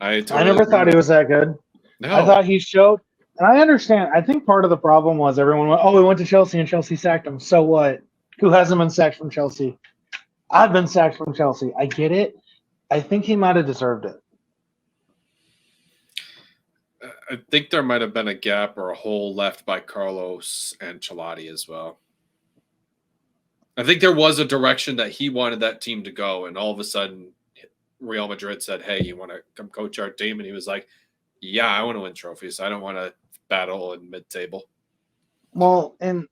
I never thought he was that good. No. I thought he showed. And I understand. I think part of the problem was everyone went, we went to Chelsea and Chelsea sacked him. So what? Who hasn't been sacked from Chelsea? I've been sacked from Chelsea. I get it. I think he might have deserved it. I think there might have been a gap or a hole left by Carlos Ancelotti as well. I think there was a direction that he wanted that team to go, and all of a sudden Real Madrid said, hey, you want to come coach our team? And he was like, yeah, I want to win trophies. I don't want to battle in mid-table. Well, and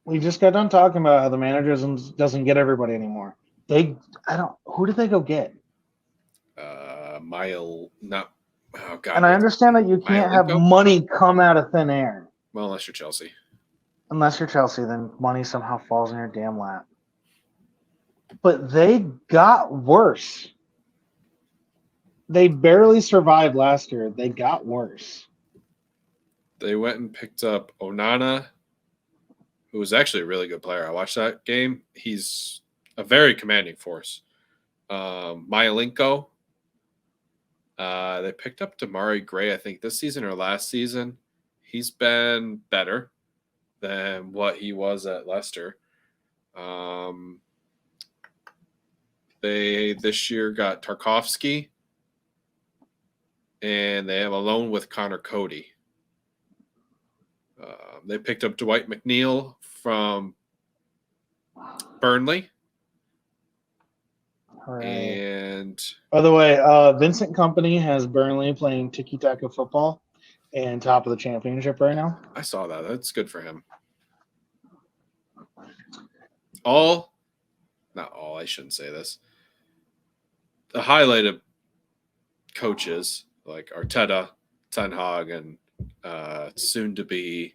we just got done talking about how the manager doesn't get everybody anymore. Who did they go get? Oh God. And I understand that you can't have money come out of thin air. Well, unless you're Chelsea. Unless you're Chelsea, then money somehow falls in your damn lap. But they got worse. They barely survived last year. They got worse. They went and picked up Onana, who was actually a really good player. I watched that game. He's a very commanding force. Myalenko. They picked up Damari Gray, I think, this season or last season. He's been better than what he was at Leicester. They this year got Tarkovsky, and they have a loan with Connor Cody. They picked up Dwight McNeil from Burnley. Right. And by the way, Vincent Company has Burnley playing tiki-taka football and top of the championship right now. I saw that. That's good for him. Not all, I shouldn't say this. The highlighted coaches like Arteta, Ten Hag, and soon to be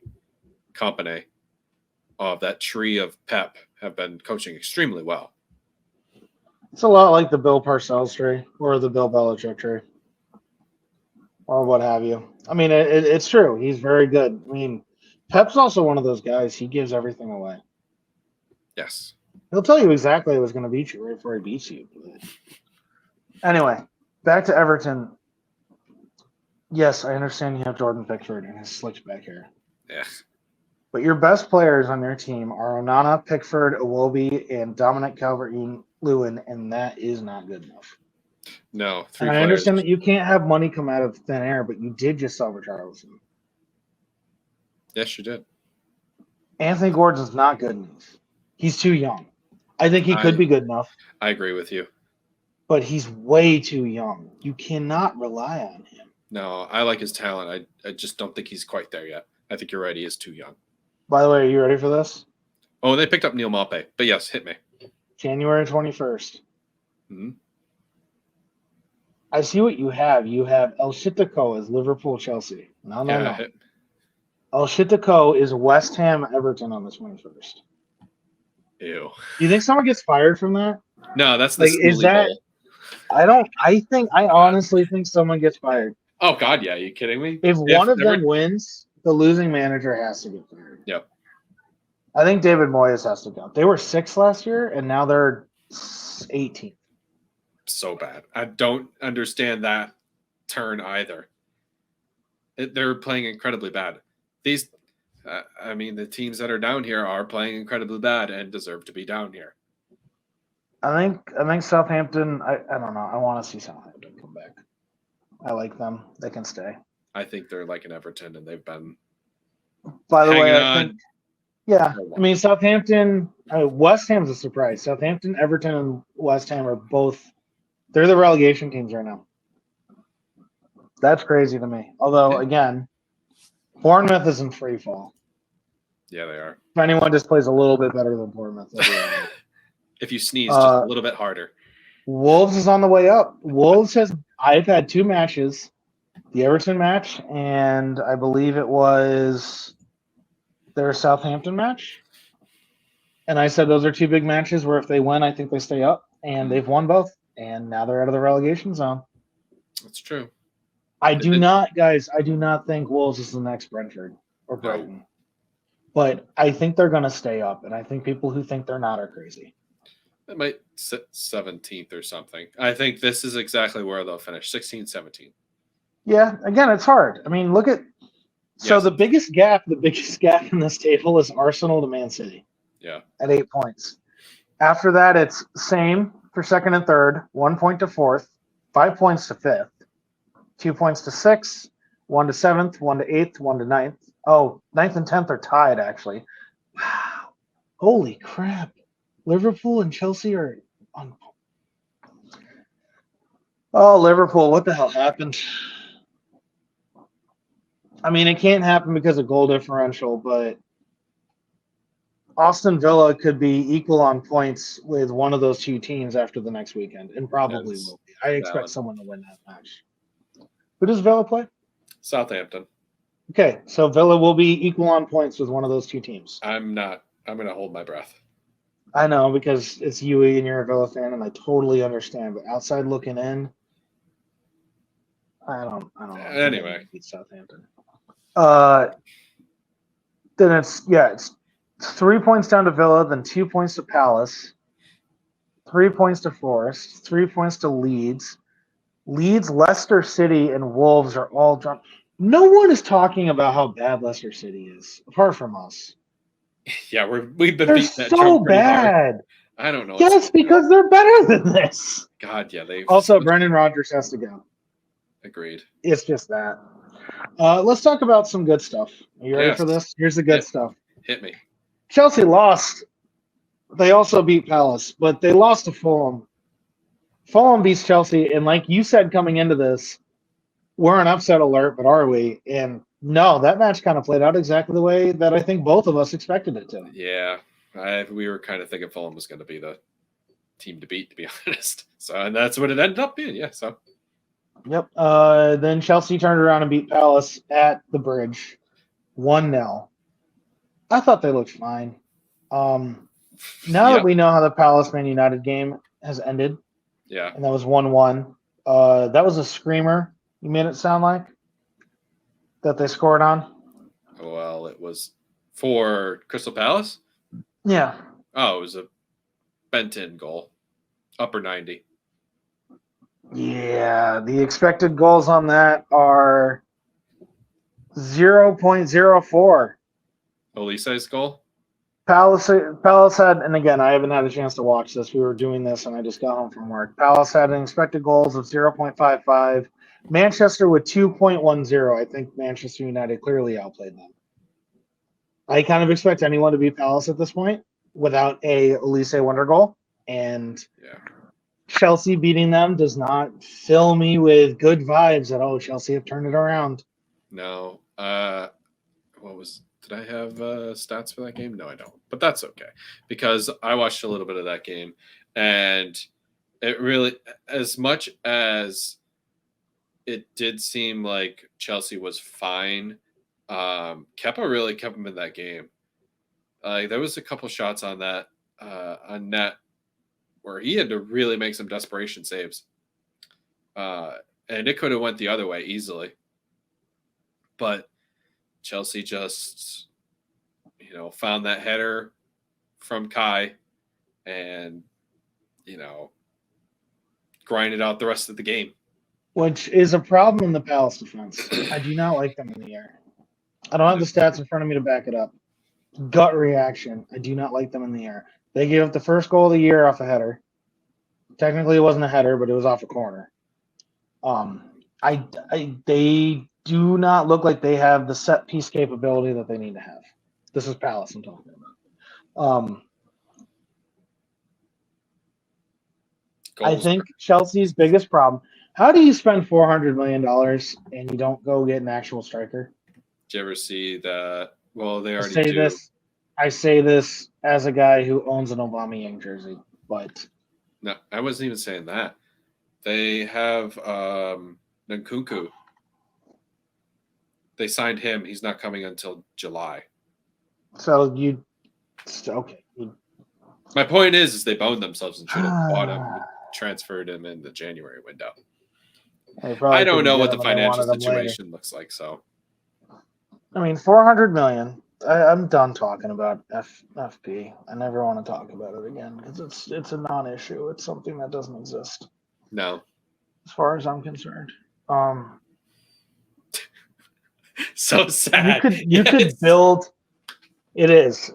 Company of that tree of Pep have been coaching extremely well. It's a lot like the Bill Parcells tree or the Bill Belichick tree or what have you. I mean, it's true. He's very good. I mean, Pep's also one of those guys. He gives everything away. Yes. He'll tell you exactly who's going to beat you right before he beats you. Anyway, back to Everton. Yes, I understand you have Jordan Pickford and his slicked back hair. Yeah. But your best players on your team are Onana, Pickford, Iwobi, and Dominic Calvert-Lewin, and that is not good enough. No, and I understand that you can't have money come out of thin air, but you did just sell Richarlison. Yes, you did. Anthony Gordon's not good enough. He's too young. I think he could be good enough. I agree with you. But he's way too young. You cannot rely on him. No, I like his talent. I just don't think he's quite there yet. I think you're right. He is too young. By the way, are you ready for this? Oh, they picked up Neil Maupay. But yes, hit me. January 21st. Mm-hmm. I see what you have. You have El Shitako as Liverpool, Chelsea. No. El Shitako is West Ham, Everton on the 21st. Ew. You think someone gets fired from that? No, that's the is that? Bowl. I honestly think someone gets fired. Oh God, yeah. Are you kidding me? If one of them wins, the losing manager has to get fired. Yep. I think David Moyes has to go. They were 6th last year, and now they're 18th. So bad. I don't understand that turn either. They're playing incredibly bad. The teams that are down here are playing incredibly bad and deserve to be down here. I think Southampton. I don't know. I want to see Southampton come back. I like them. They can stay. I think they're like an Everton, and they've been. By the way, I think. Yeah, I mean Southampton. West Ham's a surprise. Southampton, Everton, and West Ham are both. They're the relegation teams right now. That's crazy to me. Although again, Bournemouth is in free fall. Yeah, they are. If anyone just plays a little bit better than Bournemouth, if you sneeze just a little bit harder. Wolves is on the way up. I've had 2 matches, the Everton match, and I believe it was their Southampton match. And I said those are 2 big matches where if they win, I think they stay up. And they've won both. And now they're out of the relegation zone. That's true. I do not think Wolves is the next Brentford or Brighton. No. But I think they're going to stay up. And I think people who think they're not are crazy. They might sit 17th or something. I think this is exactly where they'll finish, 16, 17. Yeah, again, it's hard. I mean, look at – so the biggest gap in this table is Arsenal to Man City. Yeah. At 8 points. After that, it's same for 2nd and 3rd, 1 point to 4th, 5 points to 5th, 2 points to 6th, 1 to 7th, 1 to 8th, 1 to 9th. Oh, 9th and 10th are tied, actually. Wow. Holy crap. Liverpool and Chelsea are on. Oh, Liverpool, what the hell happened? I mean, it can't happen because of goal differential, but Aston Villa could be equal on points with one of those 2 teams after the next weekend, and probably will be. I expect someone to win that match. Who does Villa play? Southampton. Okay, so Villa will be equal on points with one of those 2 teams. I'm not. I'm going to hold my breath. I know, because it's UE and you're a Villa fan, and I totally understand. But outside looking in, I don't know. Anyway, beat Southampton. Then it's 3 points down to Villa, then 2 points to Palace, 3 points to Forest, 3 points to Leeds, Leeds, Leicester City, and Wolves are all drawn. No one is talking about how bad Leicester City is, apart from us. Yeah, we've been They're beating that drum so pretty hard. bad. I don't know. Yes, because they're better than this. God, yeah, they've Also, Brendan Rodgers has to go. agreed. It's just that. Let's talk about some good stuff. Are you ready Yes. for this? Here's the good Hit, stuff. hit me. Chelsea lost. They also beat Palace, but they lost to Fulham. Fulham beats Chelsea, and like you said coming into this, we're an upset alert, but are we? And no, that match kind of played out exactly the way that I think both of us expected it to. Yeah, we were kind of thinking Fulham was going to be the team to beat, to be honest. So, and that's what it ended up being. Yeah. So. Yep. Then Chelsea turned around and beat Palace at the Bridge, 1-0. I thought they looked fine. Now that we know how the Palace Man United game has ended, yeah, and that was 1-1. That was a screamer. You made it sound like that they scored on. Well, it was for Crystal Palace. Yeah. Oh, it was a bent-in goal, upper 90. Yeah, the expected goals on that are 0.04. Olise's goal. Palace had, and again, I haven't had a chance to watch this. We were doing this, and I just got home from work. Palace had an expected goals of 0.55. Manchester with 2.10. I think Manchester United clearly outplayed them. I kind of expect anyone to beat Palace at this point without a Elise wonder goal, and Chelsea beating them does not fill me with good vibes at all. Chelsea have turned it around. No. Did I have stats for that game? No, I don't. But that's okay because I watched a little bit of that game, and it really, as much as it did seem like Chelsea was fine, Kepa really kept them in that game. There was a couple shots on that on net where he had to really make some desperation saves, and it could have went the other way easily, but Chelsea just, found that header from Kai and, grinded out the rest of the game. Which is a problem in the Palace defense. I do not like them in the air. I don't have the stats in front of me to back it up. Gut reaction. I do not like them in the air. They gave up the first goal of the year off a header. Technically, it wasn't a header, but it was off a corner. They do not look like they have the set piece capability that they need to have. This is Palace I'm talking about. I think Chelsea's biggest problem. How do you spend $400 million and you don't go get an actual striker? Did you ever see that? Well, they already do. I say this as a guy who owns an Aubameyang jersey, but no, I wasn't even saying that. They have Nkunku. They signed him. He's not coming until July. So okay. My point is they boned themselves and should have bought him, transferred him in the January window. I don't know what the financial situation looks like. So, I mean, $400 million. I'm done talking about FP. I never want to talk about it again because it's a non-issue. It's something that doesn't exist. No, as far as I'm concerned. So sad. You could build. It is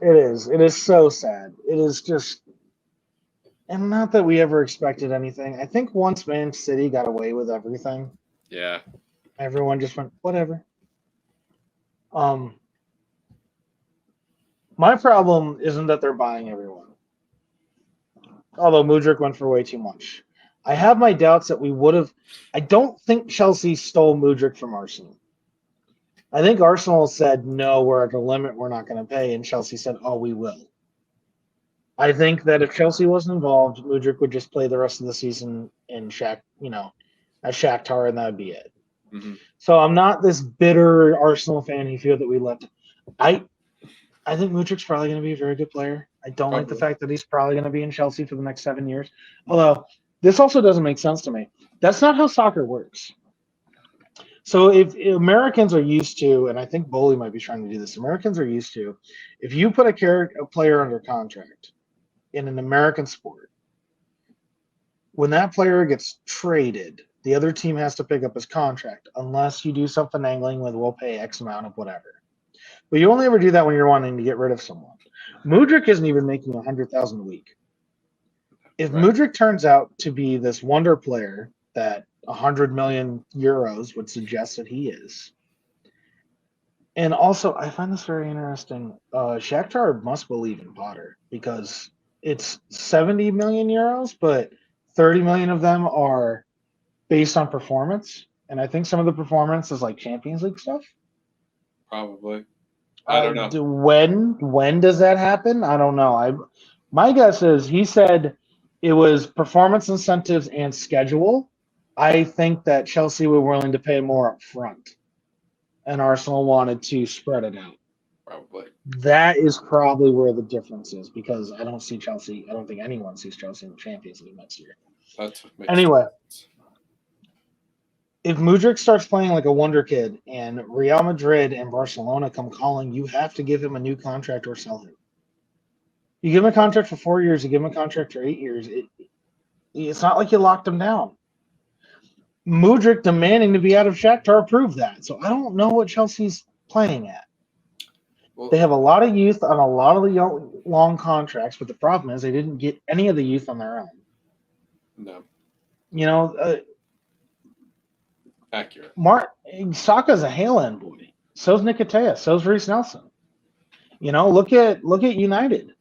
so sad. It is just, and not that we ever expected anything. I think once Man City got away with everything, yeah, everyone just went whatever. My problem isn't that they're buying everyone. Although Mudryk went for way too much. I have my doubts that we would have. I don't think Chelsea stole Mudryk from Arsenal. I think Arsenal said, no, we're at the limit, we're not going to pay. And Chelsea said, oh, we will. I think that if Chelsea wasn't involved, Mudryk would just play the rest of the season in at Shakhtar, and that would be it. Mm-hmm. So I'm not this bitter Arsenal fan who feel that we left. I think Mudryk's probably going to be a very good player. I don't like the fact that he's probably going to be in Chelsea for the next 7 years. Although, this also doesn't make sense to me. That's not how soccer works. So if Americans are used to, and I think Bowley might be trying to do this, Americans are used to, if you put a player under contract in an American sport, when that player gets traded, the other team has to pick up his contract unless you do some finagling with we'll pay X amount of whatever. But you only ever do that when you're wanting to get rid of someone. Mudryk isn't even making $100,000 a week. If Mudryk turns out to be this wonder player that 100 million euros would suggest that he is, and also I find this very interesting. Shakhtar must believe in Potter because it's 70 million euros, but 30 million of them are based on performance, and I think some of the performance is like Champions League stuff. Probably. I don't know. When does that happen? I don't know. My guess is he said it was performance incentives and schedule. I think that Chelsea were willing to pay more up front, and Arsenal wanted to spread it out. Probably. That is probably where the difference is because I don't see Chelsea. I don't think anyone sees Chelsea in the Champions League next year. Anyway, if Mudryk starts playing like a wonder kid and Real Madrid and Barcelona come calling, you have to give him a new contract or sell him. You give him a contract for 4 years, you give him a contract for 8 years. It's not like you locked him down. Mudryk demanding to be out of Shakhtar proved that. So I don't know what Chelsea's playing at. They have a lot of youth on a lot of the long contracts, but the problem is they didn't get any of the youth on their own. No. You know, accurate. Saka's a Haaland boy. So's Nicotea. So's Reece Nelson. You know, look at United.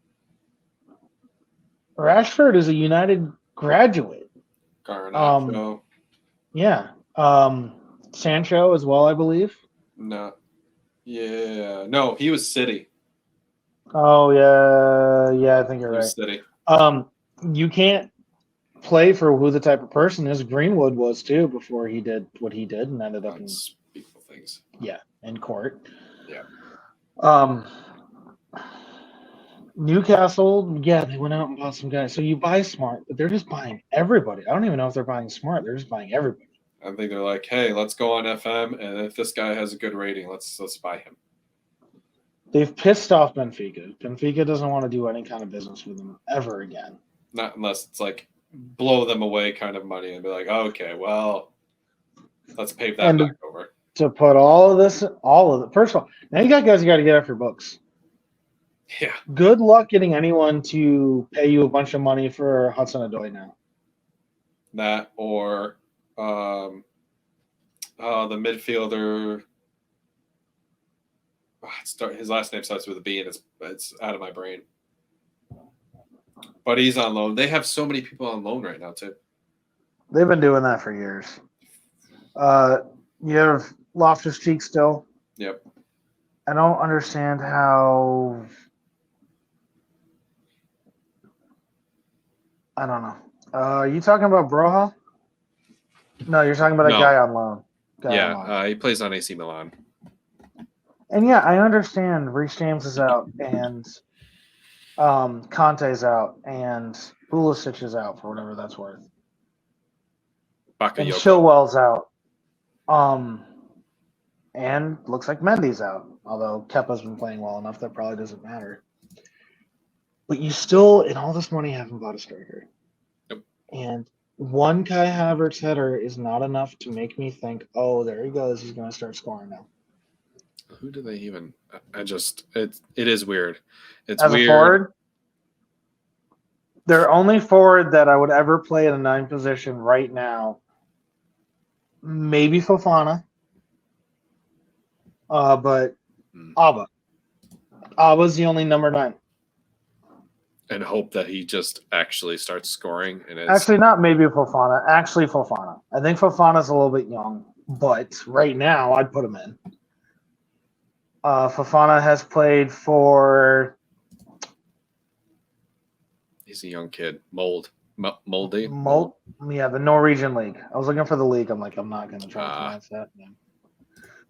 Rashford is a United graduate. Garnacho. Yeah. Sancho as well, I believe. No. Yeah. No, he was City. Oh yeah, yeah. I think you're right. City. You can't play for who the type of person is. Greenwood was too before he did what he did and ended up in people things. Yeah, in court. Yeah. Newcastle, yeah, they went out and bought some guys. So you buy smart, but they're just buying everybody. I don't even know if they're buying smart. They're just buying everybody. I think they're like, hey, let's go on FM, and if this guy has a good rating, let's buy him. They've pissed off Benfica. Benfica doesn't want to do any kind of business with them ever again. Not unless it's like blow them away kind of money and be like, oh, okay, well, let's pave that back over. To put all of it. First of all, now you got guys you got to get off your books. Yeah. Good luck getting anyone to pay you a bunch of money for Hudson-Odoi now. That or the midfielder. His last name starts with a B, and it's out of my brain. But he's on loan. They have so many people on loan right now too. They've been doing that for years. You have Loftus-Cheek still. Yep. I don't understand how. I don't know. Are you talking about Broha? No, you're talking about a guy on loan. He plays on AC Milan. And yeah, I understand Reece James is out and Conte's out and Pulisic is out for whatever that's worth. And Chilwell's out. And looks like Mendy's out. Although Kepa's been playing well enough, that probably doesn't matter. But you still, in all this money, haven't bought a striker. Nope. And one Kai Havertz header is not enough to make me think, oh, there he goes. He's going to start scoring now. Who do they even? It is weird. It's As weird. A forward, their only forward that I would ever play in a 9 position right now, maybe Fofana, but Abba. Abba's the only number 9. And hope that he just actually starts scoring. Actually, not maybe Fofana. Actually, Fofana. I think Fofana's a little bit young, but right now I'd put him in. Fofana has played for. He's a young kid. Moldy. Yeah, the Norwegian league. I was looking for the league. I'm like, I'm not going to try to pronounce that. Yeah.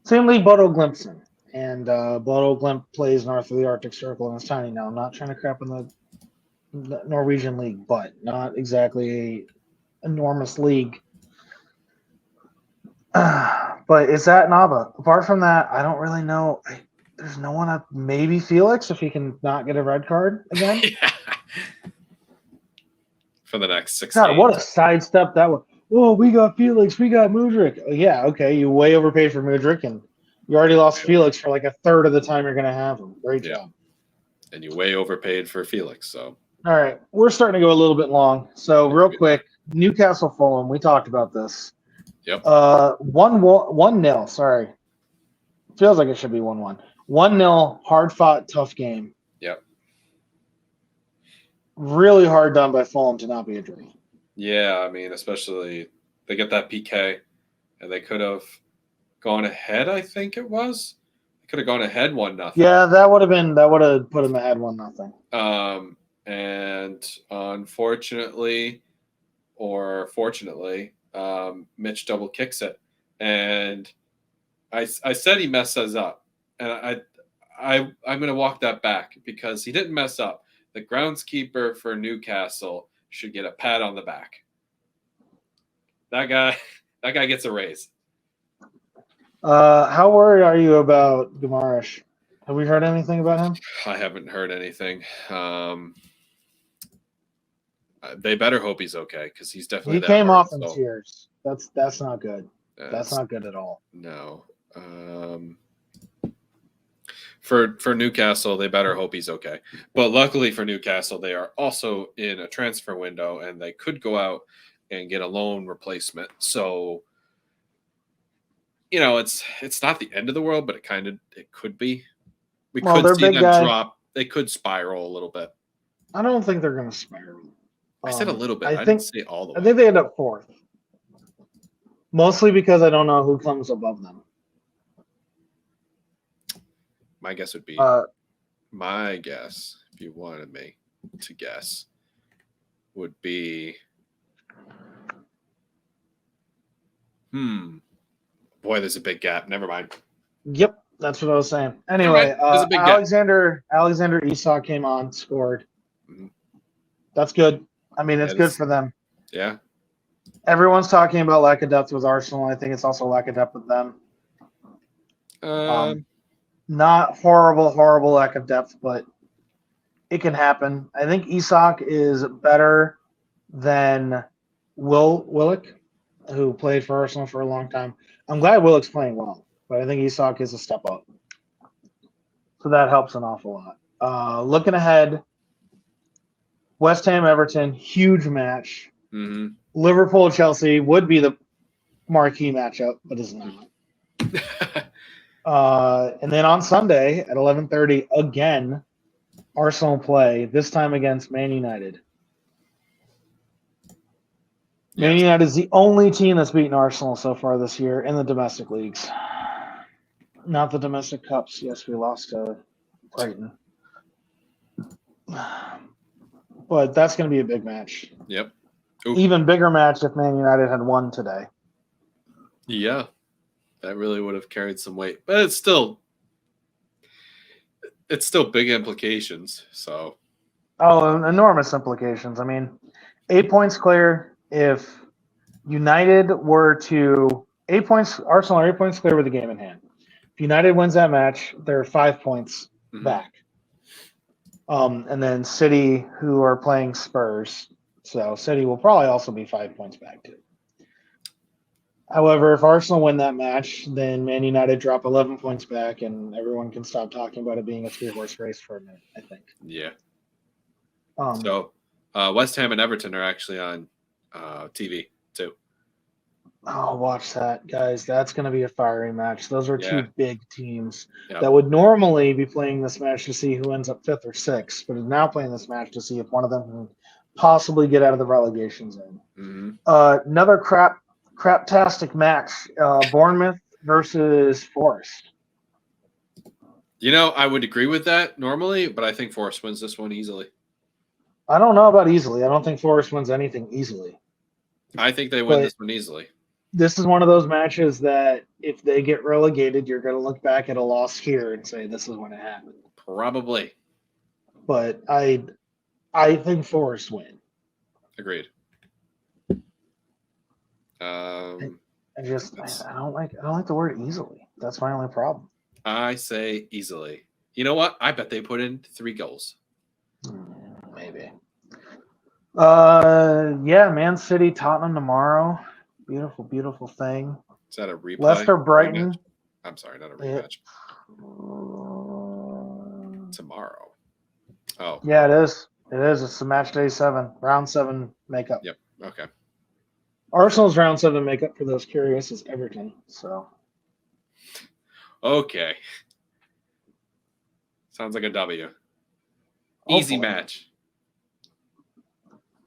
Same league, Bodo Glimtsen. And Bodo Glimt plays north of the Arctic Circle, and it's tiny now. I'm not trying to crap in the Norwegian league, but not exactly an enormous league. But is that Nava? Apart from that, I don't really know. There's no one up. Maybe Felix, if he can not get a red card again. Yeah. For the next 6 God, games. what a sidestep that was. Oh, we got Felix, we got Mudryk. Yeah, okay, you way overpaid for Mudryk, and you already lost Felix for like a third of the time you're going to have him. Great job. And you way overpaid for Felix. So All right, we're starting to go a little bit long. So real quick, Newcastle Fulham. We talked about this. Yep. 1-0. Sorry, feels like it should be 1-1. 1-0. Hard fought, tough game. Yep. Really hard done by Fulham to not be a draw. Yeah, I mean, especially they get that PK, and they could have gone ahead. I think it was. They could have gone ahead 1-0. Yeah, that would have put them ahead 1-0. And unfortunately, or fortunately, Mitch double kicks it, and I said he messes up, and I'm going to walk that back because he didn't mess up. The groundskeeper for Newcastle should get a pat on the back. That guy gets a raise. How worried are you about Guimaraes? Have we heard anything about him? I haven't heard anything. They better hope he's okay because he's definitely. He came off in tears. That's not good. That's not good at all. No. For Newcastle, they better hope he's okay. But luckily for Newcastle, they are also in a transfer window, and they could go out and get a loan replacement. So, it's not the end of the world, but it could be. We could see them drop. They could spiral a little bit. I don't think they're going to spiral. I said a little bit. I didn't say all the way. I think they end up fourth. Mostly because I don't know who comes above them. My guess would be my guess, if you wanted me to guess, would be boy, there's a big gap. Never mind. Yep, that's what I was saying. Anyway, Alexander Isak came on, scored. Mm-hmm. That's good. I mean, it's good for them. Yeah. Everyone's talking about lack of depth with Arsenal. I think it's also lack of depth with them. Not horrible lack of depth, but it can happen. I think Isak is better than Willock, who played for Arsenal for a long time. I'm glad Willock's playing well, but I think Isak is a step up. So that helps an awful lot. Looking ahead, West Ham Everton, huge match. Mm-hmm. Liverpool Chelsea would be the marquee matchup, but it's not. And then on Sunday at 11:30, again, Arsenal play, this time against Man United. Man United is the only team that's beaten Arsenal so far this year in the domestic leagues. Not the domestic cups. Yes, we lost to Brighton. But that's going to be a big match. Yep. Ooh. Even bigger match if Man United had won today. Yeah. That really would have carried some weight. But it's still big implications. So enormous implications. I mean, 8 points clear. If United were to 8 points, Arsenal are 8 points clear with the game in hand. If United wins that match, they're 5 points back. And then City, who are playing Spurs, so City will probably also be 5 points back too. However, if Arsenal win that match, then Man United drop 11 points back, and everyone can stop talking about it being a three-horse race for a minute, I think. Yeah. So West Ham and Everton are actually on TV too. Oh, watch that, guys. That's going to be a fiery match. Those are two big teams that would normally be playing this match to see who ends up 5th or 6th, but is now playing this match to see if one of them can possibly get out of the relegation zone. Mm-hmm. Another craptastic match, Bournemouth versus Forest. I would agree with that normally, but I think Forest wins this one easily. I don't know about easily. I don't think Forest wins anything easily. I think they win this one easily. This is one of those matches that if they get relegated, you're going to look back at a loss here and say this is when it happened. Probably. But I think Forest win. Agreed. I don't like the word easily. That's my only problem. I say easily. You know what? I bet they put in 3 goals. Maybe. Man City, Tottenham tomorrow. Beautiful, beautiful thing. Is that a replay? Leicester Brighton. Rematch? I'm sorry, not a rematch. Tomorrow. Oh. Yeah, it is. It is. It's the match day 7, round 7 makeup. Yep. Okay. Arsenal's round 7 makeup, for those curious, is Everton. So. Okay. Sounds like a W. Easy match.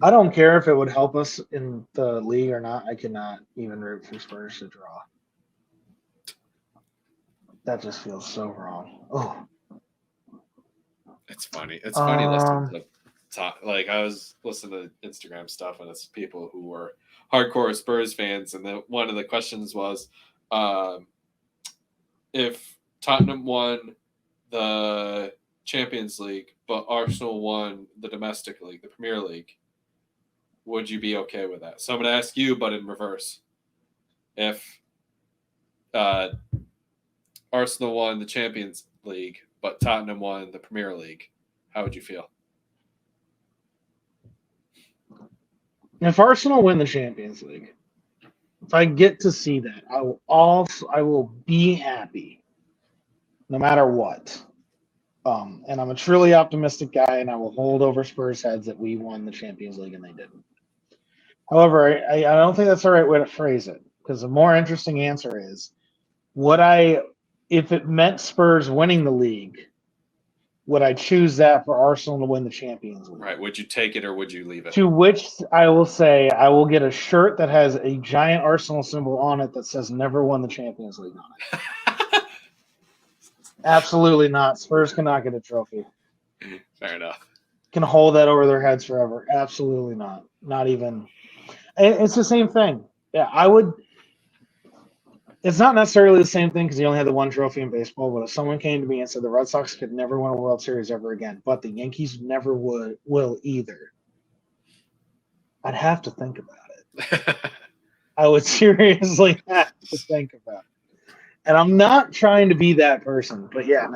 I don't care if it would help us in the league or not. I cannot even root for Spurs to draw. That just feels so wrong. Oh. It's funny. It's funny listening to talk. Like, I was listening to Instagram stuff, and it's people who were hardcore Spurs fans, and then one of the questions was, if Tottenham won the Champions League, but Arsenal won the domestic league, the Premier League, would you be okay with that? So I'm going to ask you, but in reverse. If Arsenal won the Champions League, but Tottenham won the Premier League, how would you feel? If Arsenal win the Champions League, if I get to see that, I will be happy, no matter what. And I'm a truly optimistic guy, and I will hold over Spurs' heads that we won the Champions League and they didn't. However, I don't think that's the right way to phrase it, because the more interesting answer is, if it meant Spurs winning the league, would I choose that for Arsenal to win the Champions League? Right. Would you take it or would you leave it? To which I will say I will get a shirt that has a giant Arsenal symbol on it that says never won the Champions League on it. Absolutely not. Spurs cannot get a trophy. Fair enough. Can hold that over their heads forever. Absolutely not. Not even. It's the same thing. Yeah, I would. It's not necessarily the same thing because he only had the one trophy in baseball, but if someone came to me and said the Red Sox could never win a World Series ever again, but the Yankees never will either, I'd have to think about it. I would seriously have to think about it. And I'm not trying to be that person, but yeah,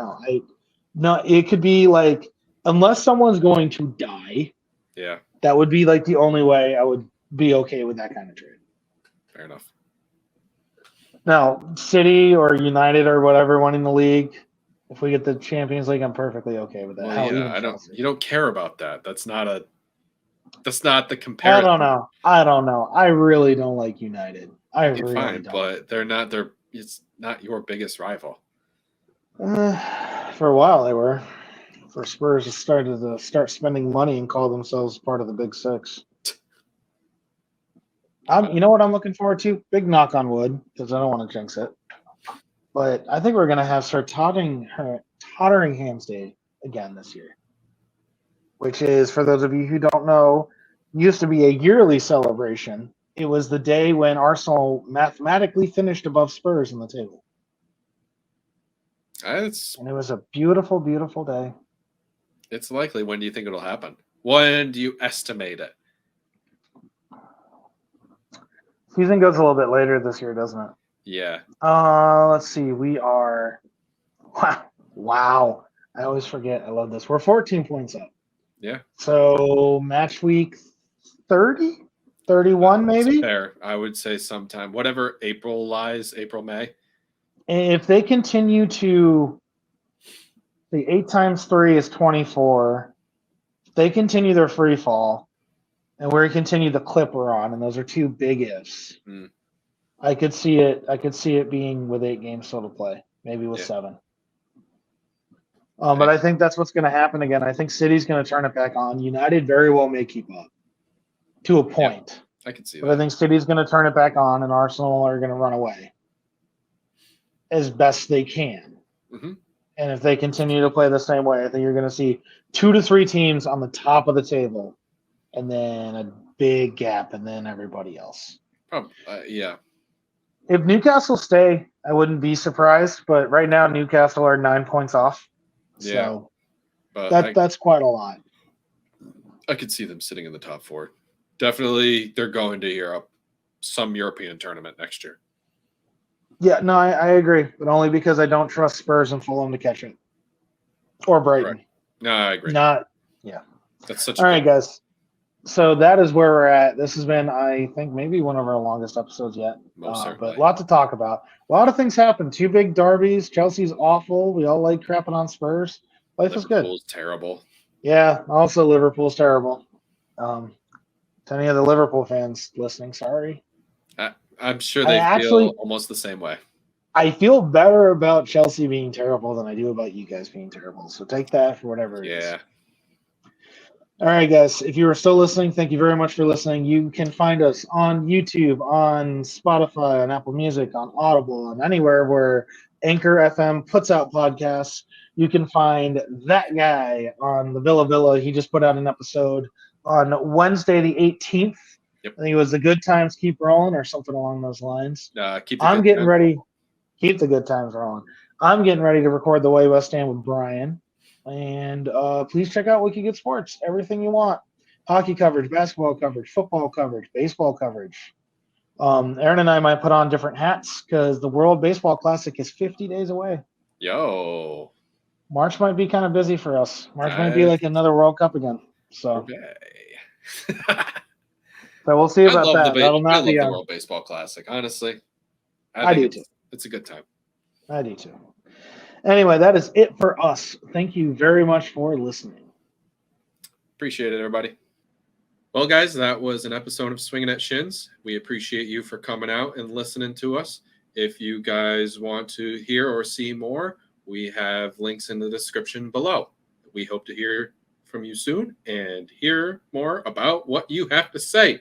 no, it could be like, unless someone's going to die, yeah, that would be like the only way I would be okay with that kind of trade. Fair enough. Now, City or United or whatever winning the league, if we get the Champions League, I'm perfectly okay with that. Well, yeah, you don't care about that. That's not the comparison. I don't know. I really don't like United. Don't. But it's not your biggest rival. For a while they were. For Spurs started to start spending money and call themselves part of the Big Six. You know what I'm looking forward to? Big knock on wood, because I don't want to jinx it. But I think we're going to have Sir Totteringham's Day again this year, which is, for those of you who don't know, used to be a yearly celebration. It was the day when Arsenal mathematically finished above Spurs in the table. And it was a beautiful, beautiful day. It's likely. When do you think it'll happen? When do you estimate it? Season goes a little bit later this year, doesn't it? Yeah. Let's see. We are. Wow. I always forget. I love this. We're 14 points up. Yeah. So match week 30, 31 maybe? Fair. I would say sometime. Whatever April, May. And if they continue to. The 8 times 3 is 24. If they continue their free fall, and we continue the clip we're on, and those are two big ifs. Mm. I could see it being with 8 games still to play, maybe with 7. But I think that's what's going to happen again. I think City's going to turn it back on. United very well may keep up to a point. I can see but that. I think City's going to turn it back on, and Arsenal are going to run away as best they can. Mm-hmm. And if they continue to play the same way, I think you're going to see 2 to 3 teams on the top of the table, and then a big gap, and then everybody else. Yeah. If Newcastle stay, I wouldn't be surprised. But right now, Newcastle are 9 points off. So that's quite a lot. I could see them sitting in the top 4. Definitely, they're going to Europe, some European tournament next year. Yeah, no, I agree. But only because I don't trust Spurs and Fulham to catch it. Or Brighton. Right. No, I agree. Yeah. That's such All right, guys. So that is where we're at. This has been, I think, maybe one of our longest episodes yet. Most certainly. But a lot to talk about. A lot of things happened. Two big derbies. Chelsea's awful. We all like crapping on Spurs. Life is good. Liverpool's terrible. Yeah. Also, Liverpool's terrible. To any of the Liverpool fans listening, sorry. I'm sure I they actually- feel almost the same way. I feel better about Chelsea being terrible than I do about you guys being terrible. So take that for whatever it is. Yeah. All right, guys. If you are still listening, thank you very much for listening. You can find us on YouTube, on Spotify, on Apple Music, on Audible, and anywhere where Anchor FM puts out podcasts. You can find that guy on the Villa Villa. He just put out an episode on Wednesday, the 18th. Yep. I think it was The Good Times Keep Rolling or something along those lines. Keep the I'm good getting time. ready. Keep the good times rolling. I'm getting ready to record The Way West Ham with Brian. And please check out Wicked Good Sports. Everything you want. Hockey coverage, basketball coverage, football coverage, baseball coverage. Aaron and I might put on different hats because the World Baseball Classic is 50 days away. Yo. March might be kind of busy for us. March might be like another World Cup again. So we'll see about that. That'll not be the on. World Baseball Classic, honestly. I do too. It's a good time. I do too. Anyway, that is it for us. Thank you very much for listening. Appreciate it, everybody. Well, guys, that was an episode of Swinging at Shins. We appreciate you for coming out and listening to us. If you guys want to hear or see more, we have links in the description below. We hope to hear from you soon and hear more about what you have to say.